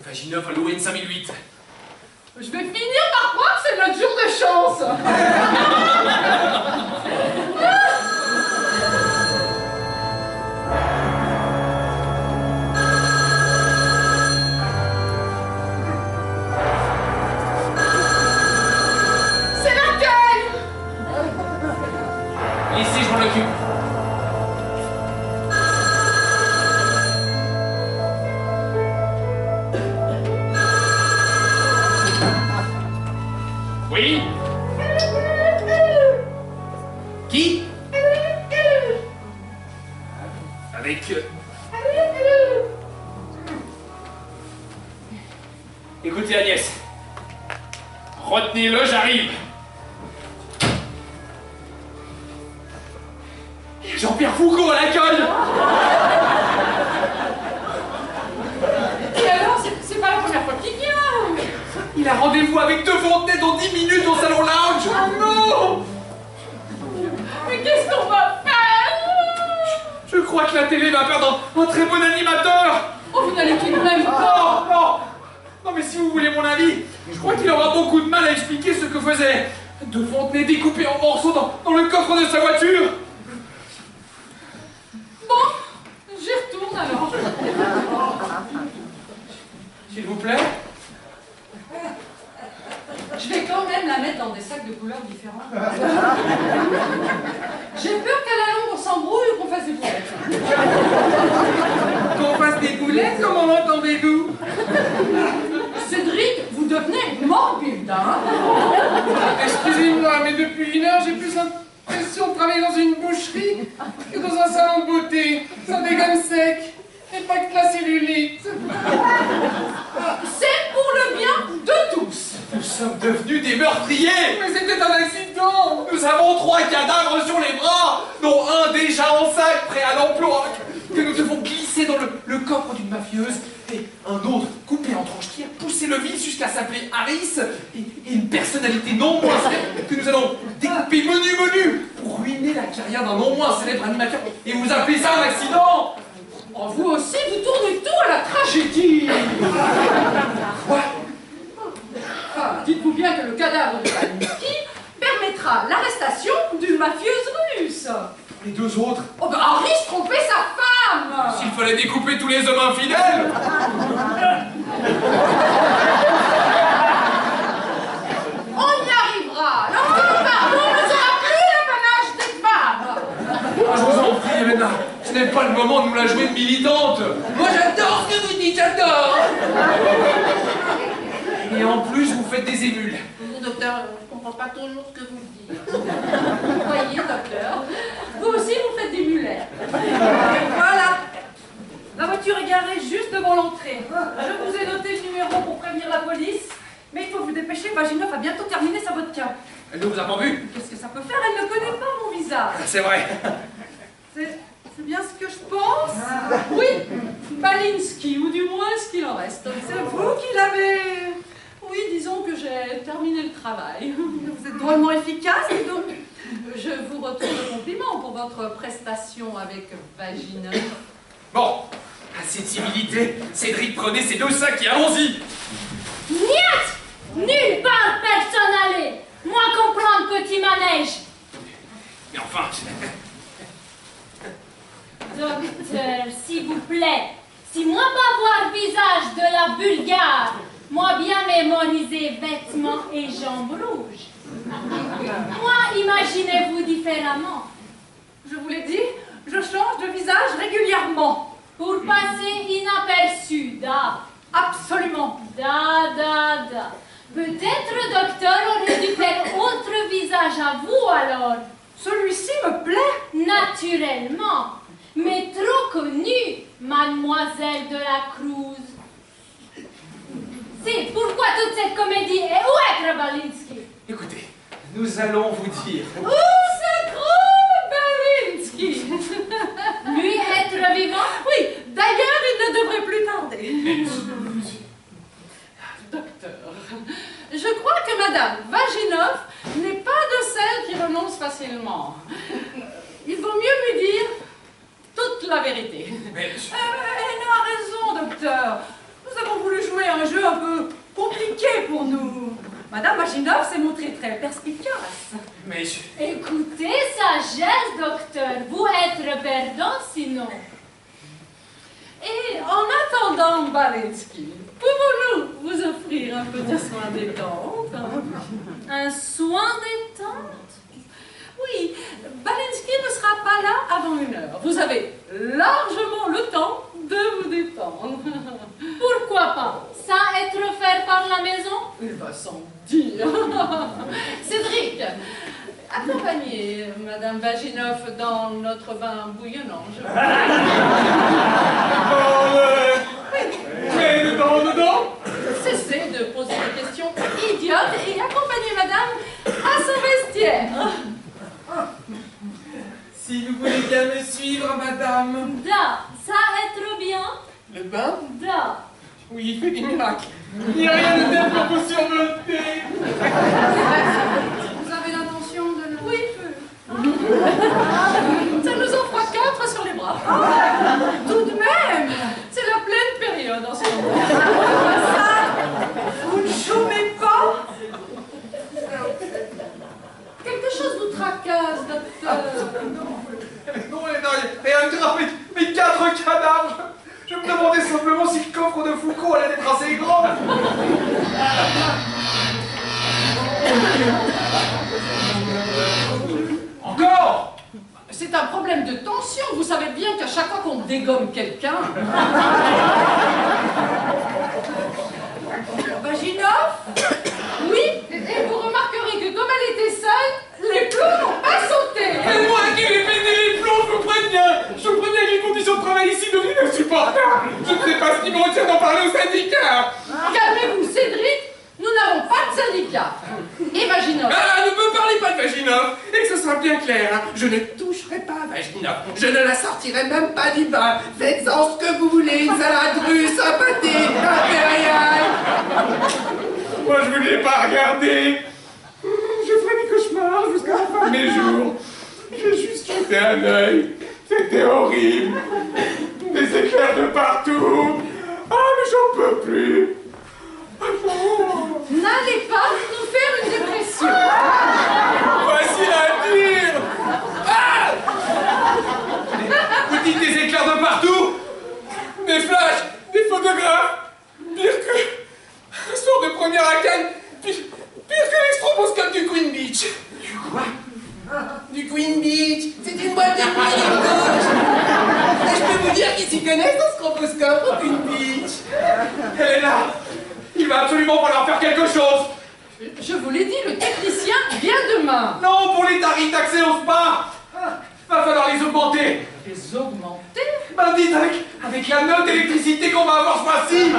Maginov a loué une 5008. Je vais finir par croire que c'est notre jour de chance. C'est laquelle? Ici, je m'en occupe. Oui? Qui? Avec... Écoutez Agnès. Retenez-le, j'arrive. Jean-Pierre Foucault à l'accueil. Et alors, c'est pas la première fois qu'il vient. Il a rendez-vous avec De Fontenay dans 10 minutes au salon lounge. Ah non! Mais qu'est-ce qu'on va faire? Je crois que la télé va perdre un très bon animateur. Oh, vous n'allez tout de même pas. Non, non. Non, mais si vous voulez mon avis, je crois qu'il aura beaucoup de mal à expliquer ce que faisait De Fontenay découpé en morceaux dans le coffre de sa voiture. Bon, j'y retourne. tourne alors. S'il vous plaît. Je vais quand même la mettre dans des sacs de couleurs différentes. J'ai peur qu'à la longue on s'embrouille ou qu'on fasse des boulettes. Qu'on fasse des boulettes, comment entendez-vous? Cédric, vous devenez morbide, hein? Excusez-moi, mais depuis 1 heure, j'ai plus l'impression de travailler dans une boucherie que dans un salon de beauté. Ça dégomme sec. Et pas que la cellulite. C'est pour le bien de tous. Nous sommes devenus des meurtriers. Mais c'était un accident. Nous avons 3 cadavres sur les bras, dont un déjà en sac, prêt à l'emploi, que nous devons glisser dans le coffre d'une mafieuse, et un autre coupé en tranches qui a poussé le vide jusqu'à s'appeler Harris, et une personnalité non moins célèbre que nous allons découper menu pour ruiner la carrière d'un non moins célèbre animateur. Et vous appelez ça un accident? Oh, vous aussi, vous tournez tout à la tragédie. Quoi? Ah, dites-vous bien que le cadavre de Balinski permettra l'arrestation d'une mafieuse russe. Les 2 autres? Oh, ben Harris trompait sa femme. S'il fallait découper tous les hommes infidèles? On y arrivera. Lorsque pardon ne sera plus l'apanage des femmes. Ah, je vous en prie, Elena, ce n'est pas le moment de nous la jouer de militante. Moi, j'adore ce que vous dites, j'adore. Et en plus, vous faites des émules. Docteur, je comprends pas toujours ce que vous dites. Vous voyez, docteur, vous aussi vous faites des mulets. Voilà. La voiture est garée juste devant l'entrée. Je vous ai noté le numéro pour prévenir la police. Mais il faut vous dépêcher, Vaginov a bientôt terminé sa vodka. Elle ne vous a pas vu? Qu'est-ce que ça peut faire? Elle ne connaît pas mon visage. C'est vrai. C'est bien ce que je pense. Oui, Balinski, ou du moins ce qu'il en reste. C'est vous qui l'avez... Oui, disons que j'ai terminé le travail. Vous êtes drôlement efficace, et donc je vous retourne le compliment pour votre prestation avec Vaginov. Bon, assez de civilité. Cédric, prenez ces 2 sacs et allons-y. Niet! Nulle part personne allait. Moi comprendre petit manège. Mais enfin... Docteur, s'il vous plaît, si moi pas voir visage de la Bulgare, moi bien mémoriser vêtements et jambes rouges. Moi, imaginez-vous différemment. Je vous l'ai dit, je change de visage régulièrement. Pour passer inaperçu, da. Absolument. Da. Peut-être le docteur aurait dû faire autre visage à vous alors. Celui-ci me plaît. Naturellement. Mais trop connu, mademoiselle de la Cruz. C'est pourquoi toute cette comédie et où est Balinski? Écoutez, nous allons vous dire. Où se trouve Balinski? Lui être vivant? Oui, d'ailleurs, il ne devrait plus tarder. Docteur, je crois que Madame Vaginov n'est pas de celles qui renoncent facilement. Il vaut mieux lui dire toute la vérité. Mais... Elle a raison, docteur. Nous avons voulu jouer un jeu un peu compliqué pour nous. Madame Vaginov s'est montrée très perspicace. Mais... Écoutez, sagesse, docteur. Vous êtes perdant sinon. Et en attendant Balinski, pouvons-nous vous offrir un petit soin détente? Un soin détente? Oui, Balinski ne sera pas là avant 1 heure. Vous avez largement le temps de vous détendre. Pourquoi pas? Ça être fait par la maison? Il va sans dire. Cédric, accompagnez Madame Vaginov dans notre vin bouillonnant. Mais dedans? Cessez de poser des questions idiotes et accompagnez Madame à son vestiaire. Si vous voulez bien me suivre, madame. Da, ça être bien? Le bain? Da. Oui, il fait des miracles. Il n'y a rien de tel qu'on peut surmonter. Vous avez l'intention de... Oui, peu. Ça nous en fera 4 sur les bras. Tout de même, c'est la pleine période en ce moment. Ça, vous ne chômez pas? Quelque chose vous tracasse, docteur. Non, rien de grave, mais 4 cadavres. Encore? C'est un problème de tension. Vous savez bien qu'à chaque fois qu'on dégomme quelqu'un... Vaginov? Oui, et vous remarquerez que comme elle était seule, les plombs n'ont pas sauté. C'est moi qui vais péter les plombs, je vous préviens. Je vous préviens que les conditions de travail ici deviennent insupportables. Je ne sais pas ce qui me retient d'en parler au syndicat. Calmez-vous, Cédric, nous n'avons pas de syndicat. Et Vaginov? Ah, ne me parlez pas de Vaginov, et que ce soit bien clair, hein. Je ne toucherai pas à Vaginov, je ne la sortirai même pas du bain. Faites-en ce que vous voulez, une salade russe, un pâté impérial. Moi, je ne voulais pas regarder. Je ferai des cauchemars jusqu'à la fin de mes jours. J'ai juste jeté un œil, c'était horrible. Des éclairs de partout. Ah, mais j'en peux plus. Ah, non. N'allez pas nous faire une dépression. Facile à dire. Ah! Vous dites des éclairs de partout? Des flashs, des photographes. Pire que un soir de première à Cannes. Pire que l'extroboscope du Queen Beach. Du quoi? Du Queen Beach. C'est une boîte de nuit de gauche. Et je peux vous dire qu'ils s'y connaissent dans ce stroboscope au Queen Beach. Elle est là. Il va absolument falloir faire quelque chose. Je vous l'ai dit, le technicien vient demain. Non, pour les tarifs taxés au spa. Va falloir les augmenter. Les augmenter? Ben dites, avec la note d'électricité qu'on va avoir ce mois-ci.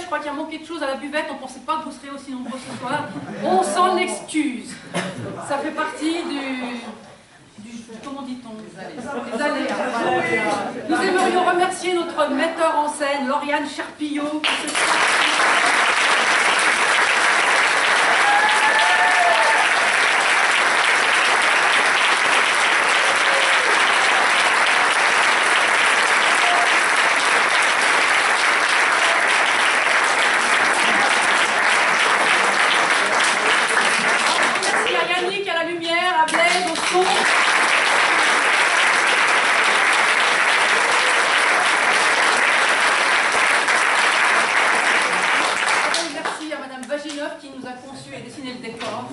je crois qu'il y a manqué de choses à la buvette, on ne pensait pas que vous seriez aussi nombreux ce soir. On s'en excuse. Ça fait partie comment dit-on, des aléas. Voilà. Nous aimerions remercier notre metteur en scène, Lauriane Cherpillot, qui se... qui nous a conçu et dessiné le décor.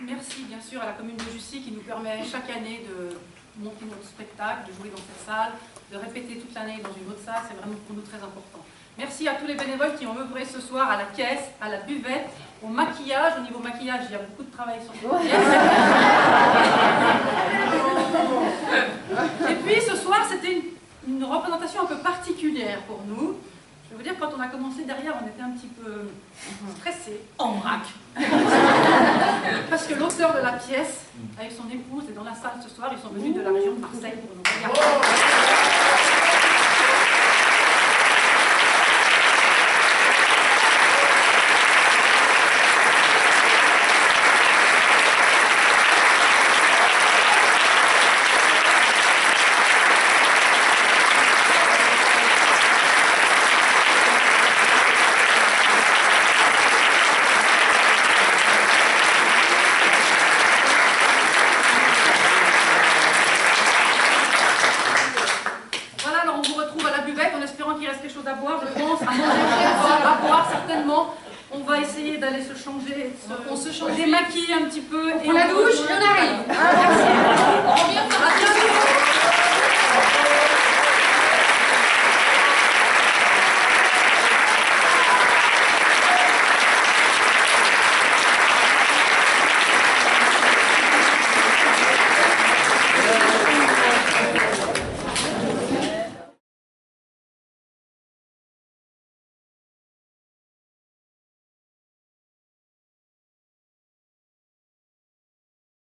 Merci bien sûr à la commune de Jussy qui nous permet chaque année de monter notre spectacle, de jouer dans cette salle, de répéter toute l'année dans une autre salle, c'est vraiment pour nous très important. Merci à tous les bénévoles qui ont œuvré ce soir à la caisse, à la buvette, au maquillage. Au niveau maquillage, il y a beaucoup de travail sur cette pièce. Et puis ce soir, c'était une représentation un peu particulière pour nous. Je vais vous dire, quand on a commencé derrière, on était un petit peu stressés, en vrac. Parce que l'auteur de la pièce, avec son épouse, est dans la salle ce soir. Ils sont venus de la région de Marseille pour nous regarder. À boire, je pense, à manger, à boire certainement. On va essayer d'aller se changer, on se démaquiller un petit peu. On prend la douche et on arrive. Merci. On revient. À bientôt.